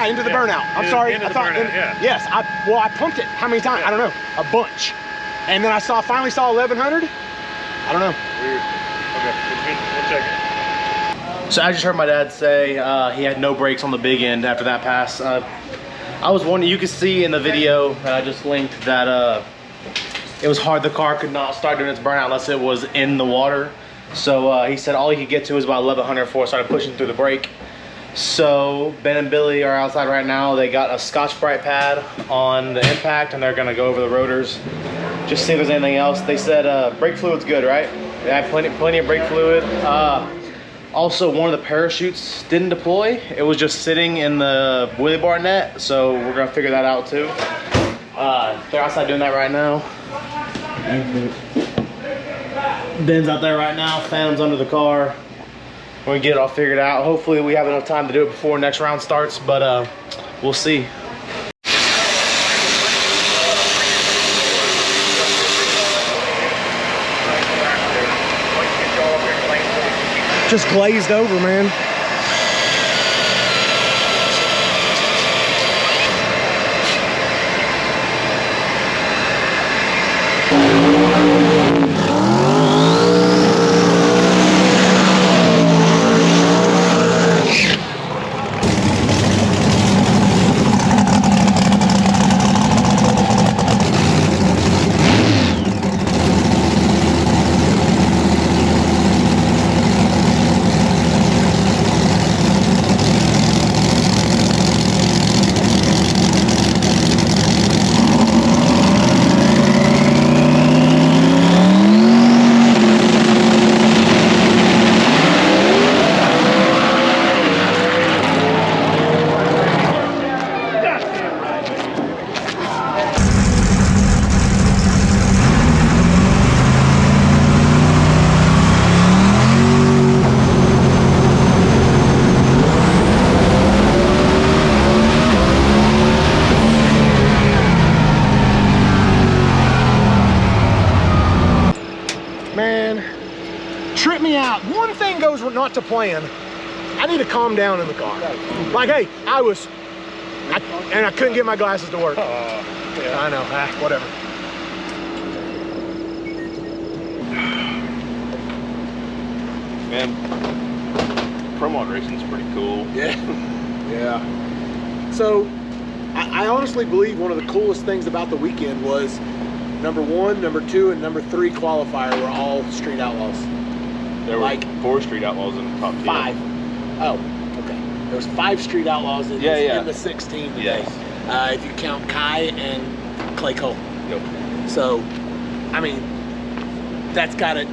Speaker 2: into the burnout. I'm sorry.
Speaker 3: Into
Speaker 2: I
Speaker 3: the
Speaker 2: thought,
Speaker 3: burnout, yeah.
Speaker 2: Yes, I pumped it. How many times? I don't know. A bunch. And then I finally saw 1100. I don't know.
Speaker 3: Weird. Okay, we'll check it.
Speaker 1: So I just heard my dad say he had no brakes on the big end after that pass. I was wondering, you could see in the video that I just linked that it was hard. The car could not start doing its burnout unless it was in the water. So he said all he could get to was about 1100 before it started pushing through the brake. So Ben and Billy are outside right now. They got a Scotch-Brite pad on the impact and they're gonna go over the rotors, just see if there's anything else. They said brake fluid's good, right? They had plenty of brake fluid. Also, one of the parachutes didn't deploy. It was just sitting in the wheelie bar net, so we're gonna figure that out too. They're outside doing that right now. Ben's out there right now, Phantom's under the car. We're gonna get it all figured out. Hopefully we have enough time to do it before next round starts, but we'll see.
Speaker 2: Just glazed over, man. Trip me out. One thing goes not to plan. I need to calm down in the car. Like, hey, and I couldn't get my glasses to work. Yeah. I know, whatever.
Speaker 3: Man, Pro Mod racing's pretty cool.
Speaker 2: Yeah, yeah. So, I honestly believe one of the coolest things about the weekend was number 1, number 2, and number 3 qualifier were all street outlaws.
Speaker 3: There were 4 street outlaws in the top 10.
Speaker 2: 5. Oh, okay. There was 5 street outlaws in the 16 today.
Speaker 3: Yes.
Speaker 2: If you count Kai and Clay Cole.
Speaker 3: Yep.
Speaker 2: So, I mean, that's gotta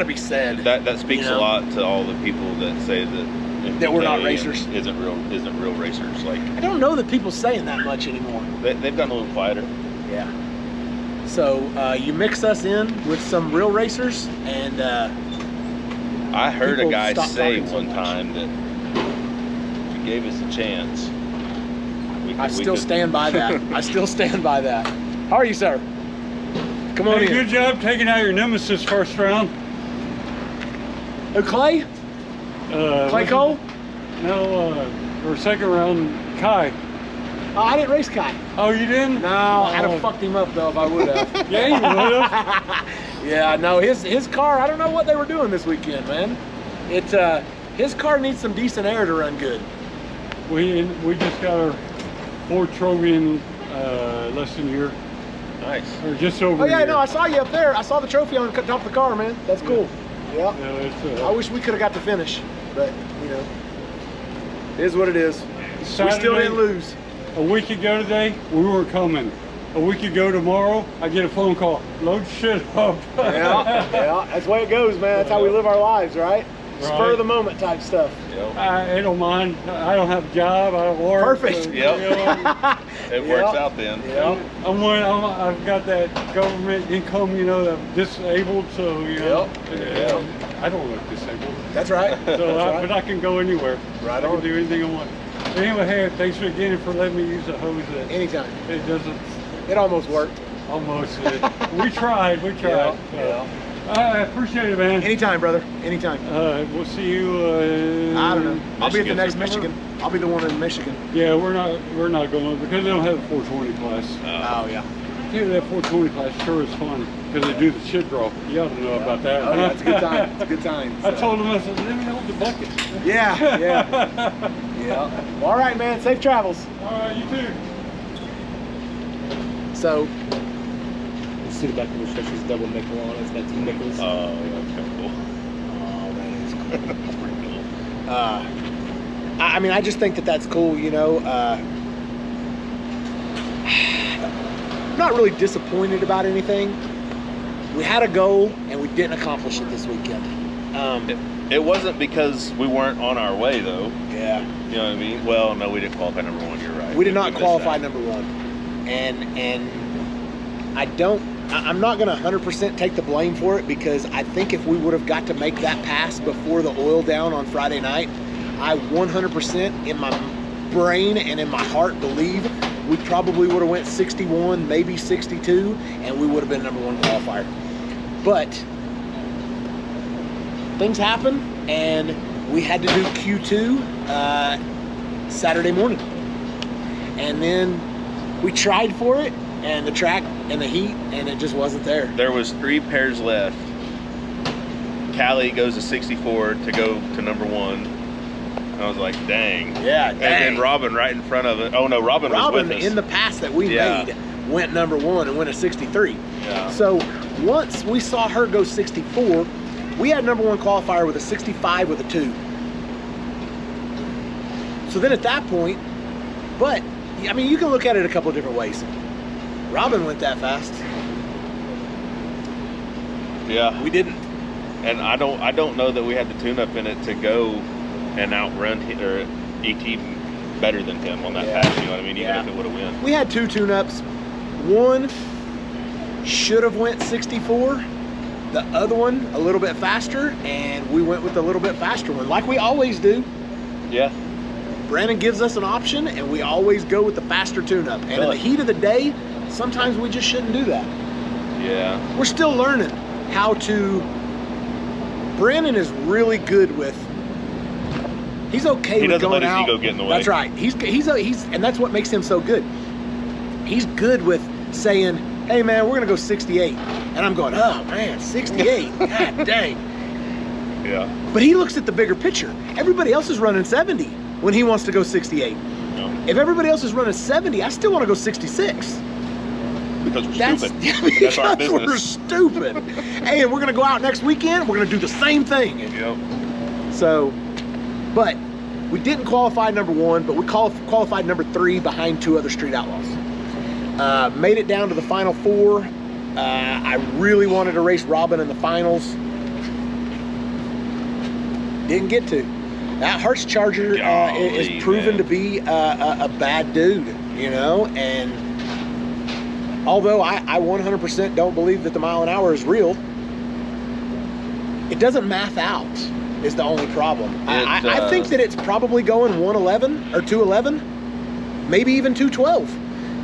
Speaker 2: be said.
Speaker 3: That speaks a lot to all the people that say that
Speaker 2: we're not racers.
Speaker 3: Isn't real racers. Like,
Speaker 2: I don't know that people saying that much anymore.
Speaker 3: They've gotten a little quieter.
Speaker 2: Yeah. So you mix us in with some real racers, and
Speaker 3: I heard a guy say
Speaker 2: so
Speaker 3: one time that if you gave us a chance,
Speaker 2: I still stand by that. I still stand by that. How are you, sir? Come on in.
Speaker 7: Good job taking out your nemesis first round.
Speaker 2: Clay? Clay Cole?
Speaker 7: No, or second round, Kai.
Speaker 2: I didn't race Kai.
Speaker 7: Oh, you didn't?
Speaker 2: No, I'd have fucked him up though if I would have.
Speaker 7: Yeah, you would have.
Speaker 2: Yeah, no, his car, I don't know what they were doing this weekend, man. His car needs some decent air to run good.
Speaker 7: We just got our Ford trophy in less than a year.
Speaker 3: Nice.
Speaker 7: Or just over
Speaker 2: Oh yeah,
Speaker 7: a year.
Speaker 2: no, I saw you up there. I saw the trophy on the top of the car, man. That's cool. Yeah.
Speaker 7: No,
Speaker 2: I wish we could have got to finish, but you know, it is what it is.
Speaker 7: Saturday,
Speaker 2: we still didn't lose.
Speaker 7: A week ago today, we weren't coming. A week ago tomorrow, I get a phone call. Load shit up.
Speaker 2: Yeah, that's the way it goes, man. That's how we live our lives, right? Spur of the moment type stuff.
Speaker 3: Yep.
Speaker 7: I don't mind. I don't have a job. I don't work.
Speaker 2: Perfect.
Speaker 7: So,
Speaker 3: Yep.
Speaker 7: you know,
Speaker 3: It works out then.
Speaker 2: Yeah.
Speaker 7: I've got that government income, you know, I'm disabled, so, you know. I don't look disabled.
Speaker 2: That's right.
Speaker 7: So but I can go anywhere.
Speaker 2: Right
Speaker 7: I
Speaker 2: on.
Speaker 7: can do anything I want. Anyway, hey, thanks again for letting me use the hose.
Speaker 2: Anytime.
Speaker 7: It doesn't
Speaker 2: It almost worked.
Speaker 7: almost. We tried.
Speaker 2: Yeah.
Speaker 7: I appreciate it, man.
Speaker 2: Anytime, brother. Anytime.
Speaker 7: We'll see you.
Speaker 2: I don't know. I'll be at the
Speaker 3: Michigan,
Speaker 2: next
Speaker 7: September?
Speaker 2: Michigan. I'll be the one in Michigan.
Speaker 7: Yeah, we're not going because they don't have a 420 class.
Speaker 2: Oh yeah.
Speaker 7: Dude, that 420 class sure is fun because they do the shit draw. You ought to know about that.
Speaker 2: Oh yeah, it's a good time. It's a good time.
Speaker 7: I told them, I said, let me hold the bucket.
Speaker 2: Yeah, yeah. Yeah. Well, all right, man. Safe travels.
Speaker 7: All right, you too.
Speaker 2: So,
Speaker 1: Let's see the back of the shirt. She's double nickel on it. It's got 2 nickels.
Speaker 3: Oh, that's kind of cool.
Speaker 2: oh, that is cool. That's pretty cool. I mean, I just think that that's cool, you know. I'm not really disappointed about anything. We had a goal and we didn't accomplish it this weekend.
Speaker 3: It wasn't because we weren't on our way, though.
Speaker 2: Yeah.
Speaker 3: You know what I mean? Well, no, we didn't qualify number 1. You're right.
Speaker 2: We did not
Speaker 3: missed
Speaker 2: qualify
Speaker 3: that.
Speaker 2: number 1. And I'm not going to 100% take the blame for it because I think if we would have got to make that pass before the oil down on Friday night, I 100% in my brain and in my heart believe we probably would have went 61, maybe 62, and we would have been number 1 qualifier. But things happen, and we had to do Q2 Saturday morning. And then we tried for it, and the track and the heat, and it just wasn't there.
Speaker 3: There was 3 pairs left. Callie goes to 64 to go to number 1. I was like, dang.
Speaker 2: Yeah, dang.
Speaker 3: And then Robin right in front of it. Oh no, Robin was with us.
Speaker 2: In the pass that we made went number 1 and went a 63.
Speaker 3: Yeah.
Speaker 2: So once we saw her go 64, we had number 1 qualifier with a 65 with a 2. So then at that point, but I mean, you can look at it a couple of different ways. Robin went that fast.
Speaker 3: Yeah.
Speaker 2: We didn't.
Speaker 3: And I don't know that we had the tune-up in it to go and outrun or ET better than him on that pass. You know what I mean? Even if it would have won.
Speaker 2: We had 2 tune-ups. One should have went 64. The other one a little bit faster, and we went with the little bit faster one, like we always do.
Speaker 3: Yeah.
Speaker 2: Brandon gives us an option, and we always go with the faster tune-up. And in the heat of the day, sometimes we just shouldn't do that.
Speaker 3: Yeah.
Speaker 2: We're still learning how to. Brandon is really good with. He's okay
Speaker 3: He
Speaker 2: with
Speaker 3: doesn't
Speaker 2: going
Speaker 3: let his
Speaker 2: out.
Speaker 3: ego get in the way.
Speaker 2: That's right. He's and that's what makes him so good. He's good with saying, "Hey man, we're gonna go 68," and I'm going, "Oh man, 68, God dang."
Speaker 3: Yeah.
Speaker 2: But he looks at the bigger picture. Everybody else is running 70 when he wants to go 68.
Speaker 3: No.
Speaker 2: If everybody else is running 70, I still want to go 66.
Speaker 3: Because we're stupid.
Speaker 2: That's
Speaker 3: our
Speaker 2: because we're
Speaker 3: business.
Speaker 2: stupid. Hey, and we're gonna go out next weekend. We're gonna do the same thing.
Speaker 3: Yep.
Speaker 2: So, but we didn't qualify number 1, but we qualified number 3 behind 2 other street outlaws. Made it down to the final 4. I really wanted to race Robin in the finals. Didn't get to. That Hartz Charger is proven to be a bad dude, you know, and although I 100% don't believe that the mile an hour is real, it doesn't math out is the only problem. I think that it's probably going 111 or 211, maybe even 212.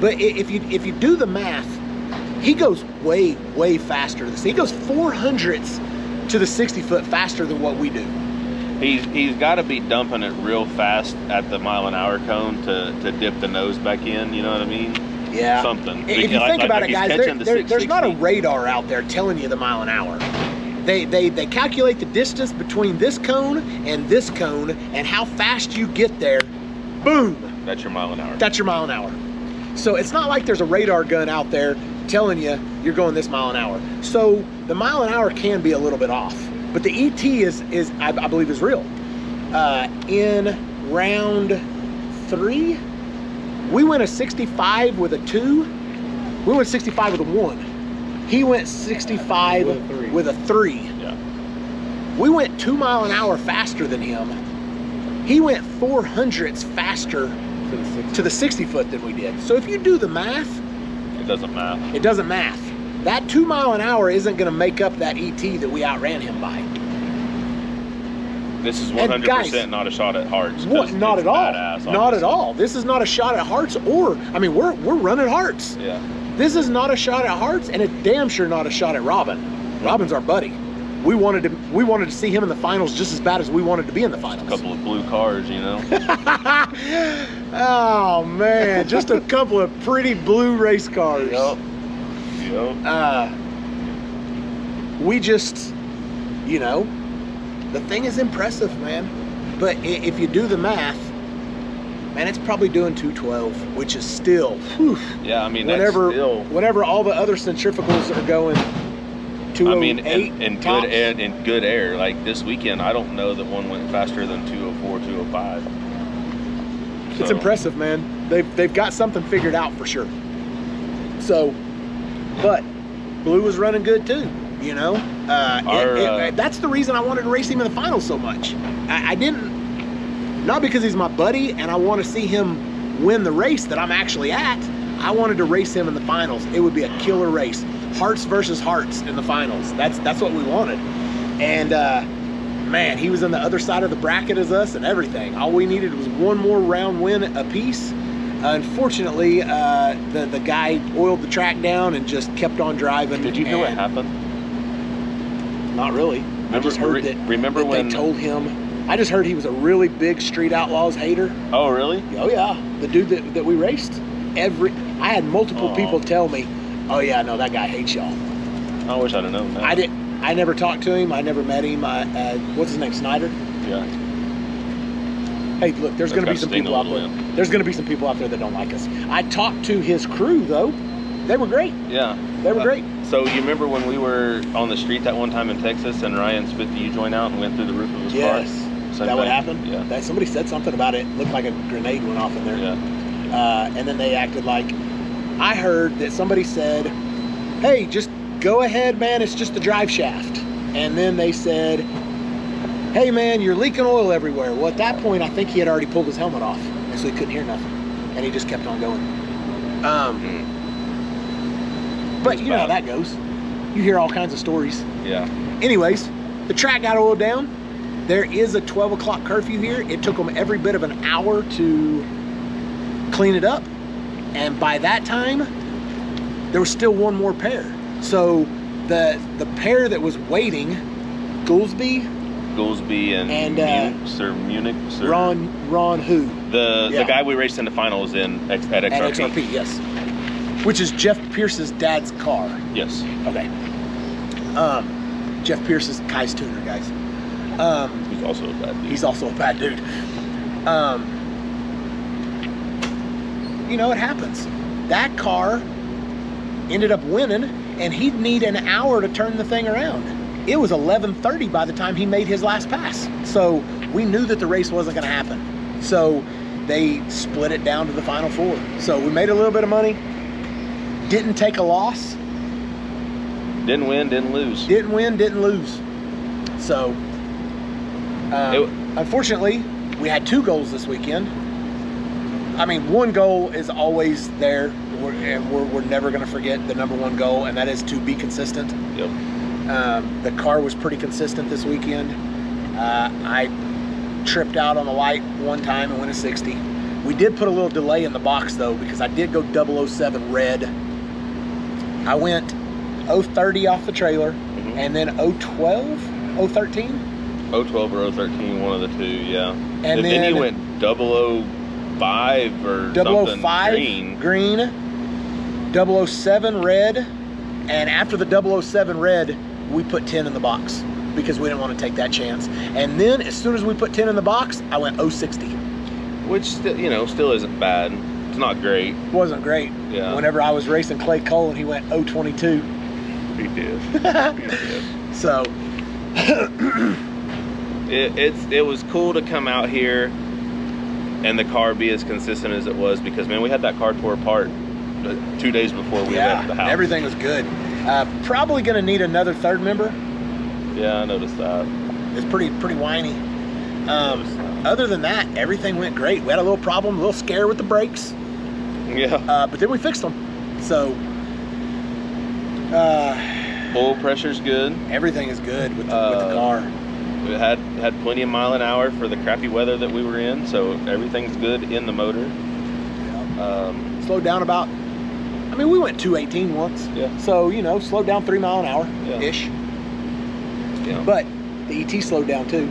Speaker 2: But if you do the math, he goes way, way faster. He goes 400ths to the 60-foot faster than what we do.
Speaker 3: He's got to be dumping it real fast at the mile an hour cone to dip the nose back in. You know what I mean?
Speaker 2: Yeah.
Speaker 3: Something.
Speaker 2: If you think about it,
Speaker 3: he's
Speaker 2: guys,
Speaker 3: catching the
Speaker 2: there's not a
Speaker 3: 660.
Speaker 2: radar out there telling you the mile an hour. They calculate the distance between this cone and this cone and how fast you get there. Boom.
Speaker 3: That's your mile an hour.
Speaker 2: That's your mile an hour. So it's not like there's a radar gun out there telling you you're going this mile an hour. So the mile an hour can be a little bit off. But the ET is I believe is real. In round 3, we went a 65 with a 2. We went 65 with a 1. He went 65 with a 3.
Speaker 3: Yeah.
Speaker 2: We went 2 mile an hour faster than him. He went 400ths faster to the 60 foot than we did. So if you do the math,
Speaker 3: It doesn't math.
Speaker 2: it doesn't math. That 2 mile an hour isn't going to make up that ET that we outran him by.
Speaker 3: This is
Speaker 2: And
Speaker 3: 100%
Speaker 2: guys,
Speaker 3: not a shot at Hartz.
Speaker 2: What? Not
Speaker 3: it's
Speaker 2: at all.
Speaker 3: badass,
Speaker 2: Not at
Speaker 3: obviously.
Speaker 2: all. This is not a shot at Hartz, or I mean, we're running Hartz.
Speaker 3: Yeah.
Speaker 2: This is not a shot at Hartz, and it's damn sure not a shot at Robin. Robin's our buddy. We wanted to see him in the finals just as bad as we wanted to be in the finals.
Speaker 3: A couple of blue cars, you know.
Speaker 2: Oh man, just a couple of pretty blue race cars.
Speaker 3: Yep.
Speaker 2: We just, you know, the thing is impressive, man. But if you do the math, man, it's probably doing 212, which is still, whew,
Speaker 3: yeah. I mean,
Speaker 2: whenever all the other centrifugals are going 208.
Speaker 3: I mean, in good air. Like this weekend, I don't know that one went faster than 204, 205.
Speaker 2: It's impressive, man. They've got something figured out for sure. So, but Blue was running good too. You know, that's the reason I wanted to race him in the finals so much. I didn't, not because he's my buddy and I want to see him win the race that I'm actually at. I wanted to race him in the finals. It would be a killer race. Hearts versus hearts in the finals. That's what we wanted. And man, he was on the other side of the bracket as us and everything. All we needed was one more round win apiece. Unfortunately, the guy oiled the track down and just kept on driving.
Speaker 3: Did you hear what happened?
Speaker 2: Not really. I just heard that they told him. I just heard he was a really big Street Outlaws hater.
Speaker 3: Oh, really?
Speaker 2: Oh, yeah. The dude that we raced. I had multiple people tell me, oh, yeah, no, that guy hates y'all.
Speaker 3: I wish I'd have known that.
Speaker 2: I never talked to him. I never met him. What's his name, Snyder?
Speaker 3: Yeah.
Speaker 2: Hey, look, there's going to be some people out there. There's going to be some people out there that don't like us. I talked to his crew, though. They were great.
Speaker 3: Yeah.
Speaker 2: They were great.
Speaker 3: So you remember when we were on the street that one time in Texas and Ryan spit the U-joint out and went through the roof of his car?
Speaker 2: Yes. Is that what happened?
Speaker 3: Yeah.
Speaker 2: Somebody said something about it. Looked like a grenade went off in there.
Speaker 3: Yeah.
Speaker 2: And then they acted like, I heard that somebody said, hey, just go ahead, man. It's just the drive shaft. And then they said, hey, man, you're leaking oil everywhere. Well, at that point, I think he had already pulled his helmet off. And so he couldn't hear nothing. And he just kept on going. But you know how that goes. You hear all kinds of stories.
Speaker 3: Yeah.
Speaker 2: Anyways, the track got oiled down. There is a 12 o'clock curfew here. It took them every bit of an hour to clean it up. And by that time, there was still one more pair. So the pair that was waiting, Goolsby
Speaker 3: and Munich.
Speaker 2: Ron who?
Speaker 3: The guy we raced in the finals at XRP.
Speaker 2: At XRP, yes. Which is Jeff Pierce's dad's car.
Speaker 3: Yes.
Speaker 2: Okay. Jeff Pierce is Kai's tuner, guys.
Speaker 3: He's also a bad dude.
Speaker 2: He's also a bad dude. You know, it happens. That car ended up winning, and he'd need an hour to turn the thing around. It was 11:30 by the time he made his last pass. So we knew that the race wasn't going to happen. So they split it down to the final four. So we made a little bit of money. Didn't take a loss.
Speaker 3: Didn't win, didn't lose.
Speaker 2: Didn't win, didn't lose. So, unfortunately, we had 2 goals this weekend. I mean, one goal is always there, and we're never going to forget the #1 goal, and that is to be consistent.
Speaker 3: Yep.
Speaker 2: The car was pretty consistent this weekend. I tripped out on the light one time and went a 60. We did put a little delay in the box, though, because I did go 007 red. I went 030 off the trailer, and then 012, 013?
Speaker 3: 012 or 013, one of the two, yeah.
Speaker 2: And then
Speaker 3: you went 005 or
Speaker 2: 005
Speaker 3: something green.
Speaker 2: 007 red, and after the 007 red, we put 10 in the box because we didn't want to take that chance. And then as soon as we put 10 in the box, I went 060.
Speaker 3: Which, still isn't bad. It's not great.
Speaker 2: Wasn't great.
Speaker 3: Yeah.
Speaker 2: Whenever I was racing Clay Cole and he went 022.
Speaker 3: He did.
Speaker 2: So
Speaker 3: it was cool to come out here and the car be as consistent as it was, because man, we had that car tore apart 2 days before we left the house.
Speaker 2: Everything was good. Probably gonna need another third member.
Speaker 3: Yeah, I noticed that.
Speaker 2: It's pretty whiny. Other than that, everything went great. We had a little problem, a little scare with the brakes.
Speaker 3: Yeah.
Speaker 2: But then we fixed them. So
Speaker 3: oil pressure's good.
Speaker 2: Everything is good with the car.
Speaker 3: We had plenty of mile an hour for the crappy weather that we were in, so everything's good in the motor.
Speaker 2: Yeah. Slowed down about, we went 218 once.
Speaker 3: Yeah.
Speaker 2: So, slowed down 3 mile an hour ish.
Speaker 3: Yeah.
Speaker 2: But the ET slowed down too.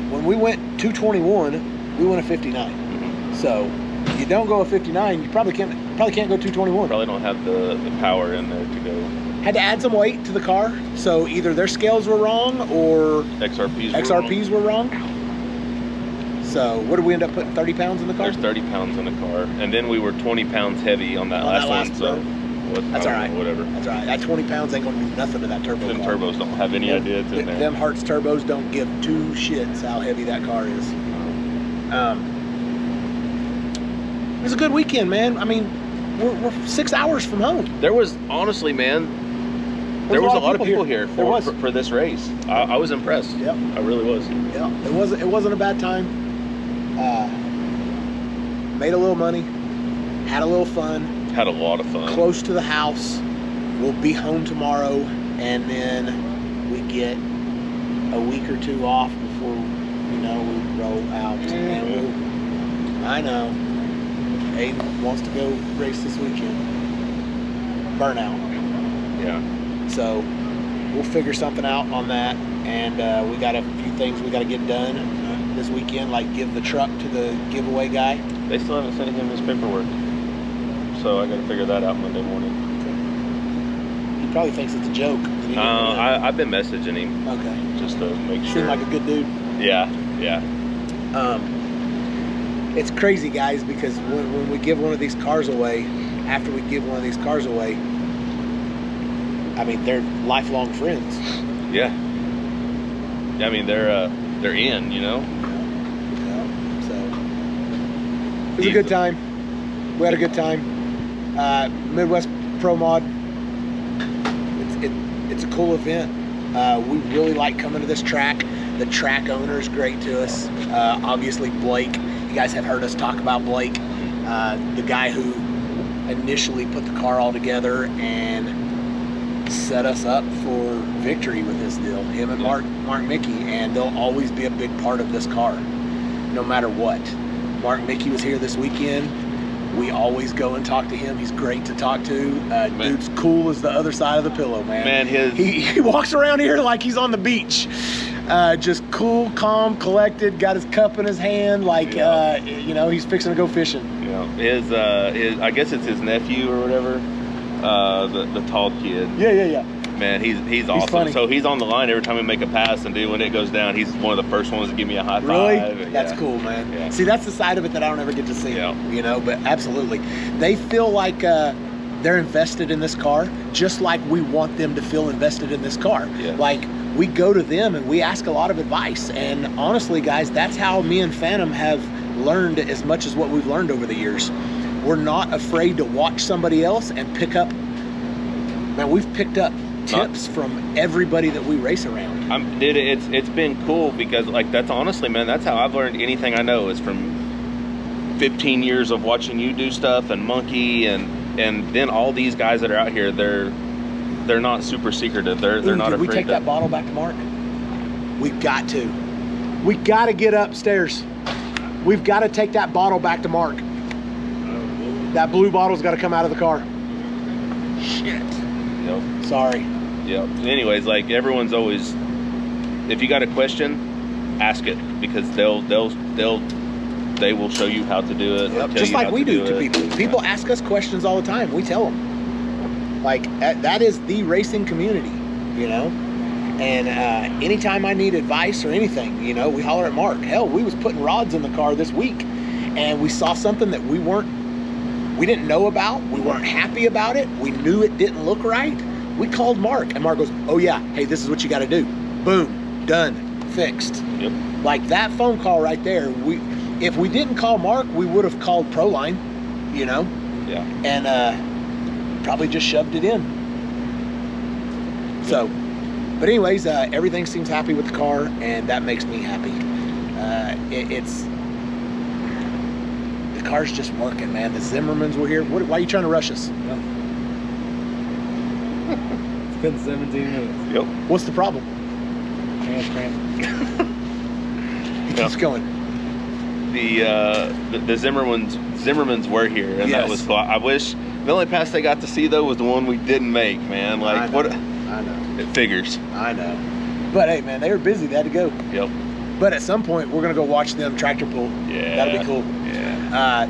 Speaker 2: When we went 221, we went a 59. So you don't go a 59, you probably can't go 221.
Speaker 3: Probably don't have the power in there to go.
Speaker 2: Had to add some weight to the car, so either their scales were wrong or
Speaker 3: XRPs
Speaker 2: were wrong. So what did we end up putting, 30 pounds in the car?
Speaker 3: There's 30 pounds in the car, and then we were 20 pounds heavy on that last one. So
Speaker 2: that's all right.
Speaker 3: Whatever.
Speaker 2: That's all right. That 20 pounds ain't gonna do nothing to that turbo.
Speaker 3: Them
Speaker 2: car.
Speaker 3: turbos don't have any idea to that.
Speaker 2: Them Hertz turbos don't give two shits how heavy that car is. It was a good weekend, man. I mean, we're 6 hours from home.
Speaker 3: There was, honestly, man, there was a lot of people here for this race. I was impressed.
Speaker 2: Yep.
Speaker 3: I really was.
Speaker 2: Yeah, it wasn't a bad time. Made a little money, had a little fun.
Speaker 3: Had a lot of fun.
Speaker 2: Close to the house. We'll be home tomorrow, and then we get a week or two off before we roll out. And I know. Aiden wants to go race this weekend. Burnout.
Speaker 3: Yeah.
Speaker 2: So we'll figure something out on that, and we got a few things we got to get done this weekend, like give the truck to the giveaway guy.
Speaker 3: They still haven't sent him his paperwork, so I got to figure that out Monday morning.
Speaker 2: He probably thinks it's a joke.
Speaker 3: I've been messaging him.
Speaker 2: Okay.
Speaker 3: Just to make sure.
Speaker 2: Seemed like a good dude.
Speaker 3: Yeah. Yeah.
Speaker 2: It's crazy, guys, because when we give one of these cars away, after we give one of these cars away, I mean, they're lifelong friends.
Speaker 3: Yeah. I mean, they're in,
Speaker 2: Yeah. So it was a good time. We had a good time. Midwest Pro Mod. It's a cool event. We really like coming to this track. The track owner is great to us. Obviously, Blake. You guys have heard us talk about Blake, the guy who initially put the car all together and set us up for victory with this deal. Him and Mark Mickey, and they'll always be a big part of this car, no matter what. Mark Mickey was here this weekend. We always go and talk to him. He's great to talk to. Dude's cool as the other side of the pillow, man.
Speaker 3: Man,
Speaker 2: he walks around here like he's on the beach. Just cool, calm, collected, got his cup in his hand, like, he's fixing to go fishing.
Speaker 3: Yeah, his I guess it's his nephew or whatever, the tall kid.
Speaker 2: Yeah.
Speaker 3: Man, he's awesome.
Speaker 2: Funny.
Speaker 3: So he's on the line every time we make a pass, and when it goes down, he's one of the first ones to give me a high five.
Speaker 2: Really? That's cool, man.
Speaker 3: Yeah.
Speaker 2: See, that's the side of it that I don't ever get to see.
Speaker 3: Yeah.
Speaker 2: But absolutely. They feel like they're invested in this car, just like we want them to feel invested in this car.
Speaker 3: Yeah.
Speaker 2: Like, we go to them and we ask a lot of advice. And honestly, guys, that's how me and Phantom have learned as much as what we've learned over the years. We're not afraid to watch somebody else and pick up. Man, we've picked up tips from everybody that we race around.
Speaker 3: Dude, it's been cool because, like, that's honestly, man, that's how I've learned anything I know, is from 15 years of watching you do stuff and Monkey, and then all these guys that are out here, they're not super secretive. They're not afraid.
Speaker 2: We take that bottle back to Mark. We've got to. We got to get upstairs. We've got to take that bottle back to Mark. That blue bottle's got to come out of the car. Shit.
Speaker 3: Yep.
Speaker 2: Sorry.
Speaker 3: Yep. Anyways, like, everyone's always, if you got a question, ask it, because they will show you how to do it.
Speaker 2: Yep. Just like we do to people. People ask us questions all the time. We tell them. Like, that is the racing community, And anytime I need advice or anything, we holler at Mark. Hell, we was putting rods in the car this week, and we saw something that we didn't know about. We weren't happy about it. We knew it didn't look right. We called Mark, and Mark goes, "Oh yeah, hey, this is what you got to do." Boom, done, fixed.
Speaker 3: Yep.
Speaker 2: Like, that phone call right there. If we didn't call Mark, we would have called Proline,
Speaker 3: Yeah.
Speaker 2: And probably just shoved it in. So, but anyways, everything seems happy with the car, and that makes me happy. The car's just working, man. The Zimmermans were here. Why are you trying to rush us?
Speaker 1: It's been 17 minutes.
Speaker 3: Yep.
Speaker 2: What's the problem? He keeps going.
Speaker 3: The Zimmermans were here, and
Speaker 2: Yes.
Speaker 3: that was cool. I wish the only pass they got to see though was the one we didn't make, man. Like,
Speaker 2: I know.
Speaker 3: what?
Speaker 2: I know.
Speaker 3: It figures.
Speaker 2: I know. But hey, man, they were busy. They had to go.
Speaker 3: Yep.
Speaker 2: But at some point, we're gonna go watch them tractor pull.
Speaker 3: Yeah.
Speaker 2: That'll be cool.
Speaker 3: Yeah.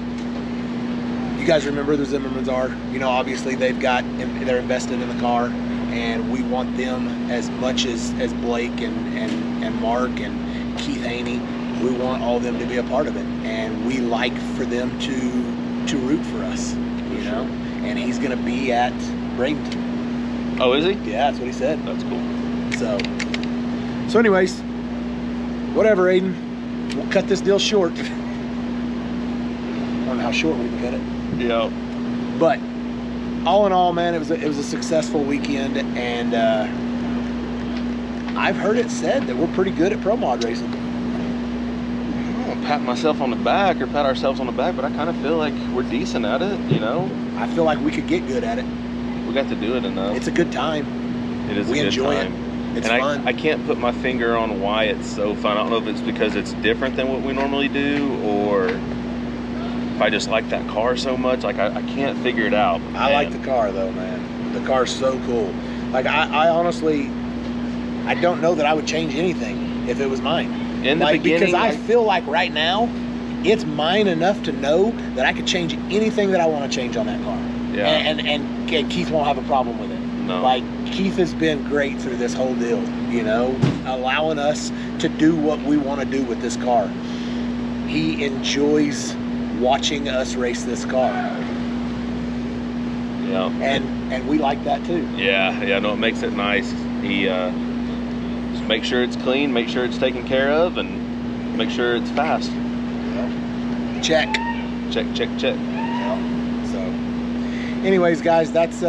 Speaker 2: You guys remember who the Zimmermans are? You know, obviously they're invested in the car, and we want them as much as Blake and Mark and Keith Haney. We want all of them to be a part of it, and we like for them to root for us. You know, and he's gonna be at Bradenton.
Speaker 3: Oh, is he?
Speaker 2: Yeah, that's what he said.
Speaker 3: That's cool.
Speaker 2: So anyways, whatever, Aiden. We'll cut this deal short. I don't know how short we can cut it.
Speaker 3: Yeah.
Speaker 2: But all in all, man, it was a successful weekend, and I've heard it said that we're pretty good at pro mod racing.
Speaker 3: I don't pat myself on the back or pat ourselves on the back, but I kind of feel like we're decent at it, you know?
Speaker 2: I feel like we could get good at it.
Speaker 3: We got to do it enough.
Speaker 2: It's a good time.
Speaker 3: It is
Speaker 2: We
Speaker 3: a good
Speaker 2: enjoy
Speaker 3: time.
Speaker 2: it. It's
Speaker 3: and
Speaker 2: fun.
Speaker 3: I can't put my finger on why it's so fun. I don't know if it's because it's different than what we normally do, or if I just like that car so much. Like, I can't figure it out.
Speaker 2: I like the car, though, man. The car's so cool. Like, I honestly, I don't know that I would change anything if it was mine.
Speaker 3: In the beginning,
Speaker 2: because I feel like right now, it's mine enough to know that I could change anything that I want to change on that car.
Speaker 3: Yeah.
Speaker 2: And Keith won't have a problem with it.
Speaker 3: No.
Speaker 2: Like, Keith has been great through this whole deal, you know, allowing us to do what we want to do with this car. He enjoys watching us race this car.
Speaker 3: Yeah.
Speaker 2: And we like that too.
Speaker 3: Yeah, no, it makes it nice. He just make sure it's clean, make sure it's taken care of, and make sure it's fast.
Speaker 2: Check.
Speaker 3: Check.
Speaker 2: So, anyways, guys, that's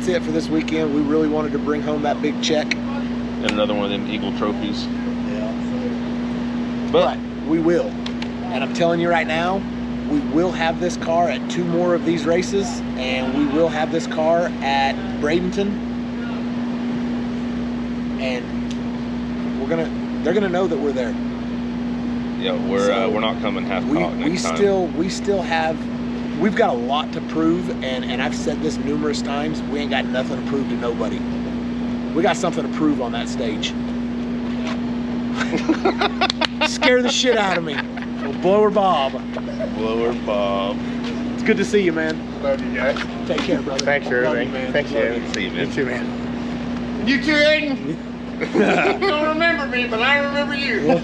Speaker 2: it for this weekend. We really wanted to bring home that big check.
Speaker 3: And another one of them Eagle trophies.
Speaker 2: Yeah.
Speaker 3: But
Speaker 2: we will. And I'm telling you right now, we will have this car at 2 more of these races, and we will have this car at Bradenton. And they're gonna know that we're there.
Speaker 3: yeah, we're not coming half cocked next time.
Speaker 2: We've got a lot to prove, and I've said this numerous times, we ain't got nothing to prove to nobody. We got something to prove on that stage. Scare the shit out of me. Blower Bob.
Speaker 3: Blower Bob.
Speaker 2: It's good to see you, man.
Speaker 1: Love you guys.
Speaker 2: Take care, brother.
Speaker 1: Thanks for
Speaker 2: Love
Speaker 1: everything.
Speaker 2: you, man.
Speaker 1: Thanks,
Speaker 2: Love
Speaker 1: Jay.
Speaker 2: you.
Speaker 3: See you, man.
Speaker 1: You too, man.
Speaker 4: You too, Aiden. You don't remember me, but I remember you.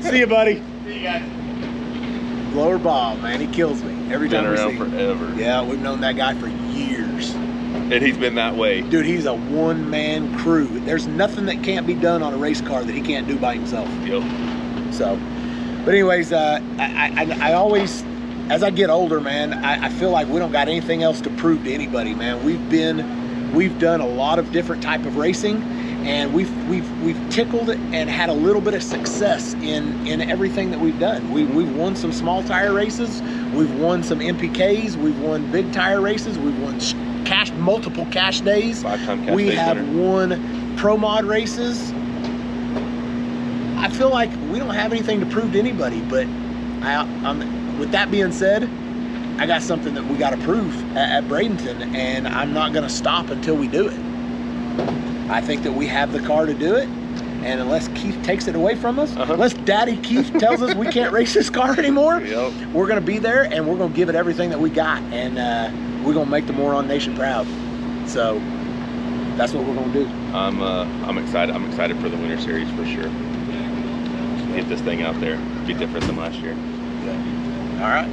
Speaker 2: See you, buddy.
Speaker 4: See you guys.
Speaker 2: Blower Bob, man, he kills me every
Speaker 3: Been
Speaker 2: time we see
Speaker 3: around
Speaker 2: him.
Speaker 3: forever.
Speaker 2: Yeah, we've known that guy for years.
Speaker 3: And he's been that way.
Speaker 2: Dude, he's a one-man crew. There's nothing that can't be done on a race car that he can't do by himself.
Speaker 3: Yep.
Speaker 2: So, but anyways, I always, as I get older, man, I feel like we don't got anything else to prove to anybody, man. We've done a lot of different type of racing, and we've tickled and had a little bit of success in everything that we've done. We've won some small tire races, we've won some MPKs, we've won big tire races, we've won multiple cash days.
Speaker 3: 5-time cash
Speaker 2: We
Speaker 3: days
Speaker 2: have
Speaker 3: winner.
Speaker 2: won pro mod races. I feel like we don't have anything to prove to anybody, but with that being said, I got something that we got to prove at Bradenton, and I'm not going to stop until we do it. I think that we have the car to do it, and unless Keith takes it away from us, unless Daddy Keith tells us we can't race this car anymore, we're going to be there, and we're going to give it everything that we got, and we're going to make the Moron Nation proud. So that's what we're going to do.
Speaker 3: I'm excited. I'm excited for the Winter Series for sure. Get this thing out there. Be different than last year.
Speaker 2: All right.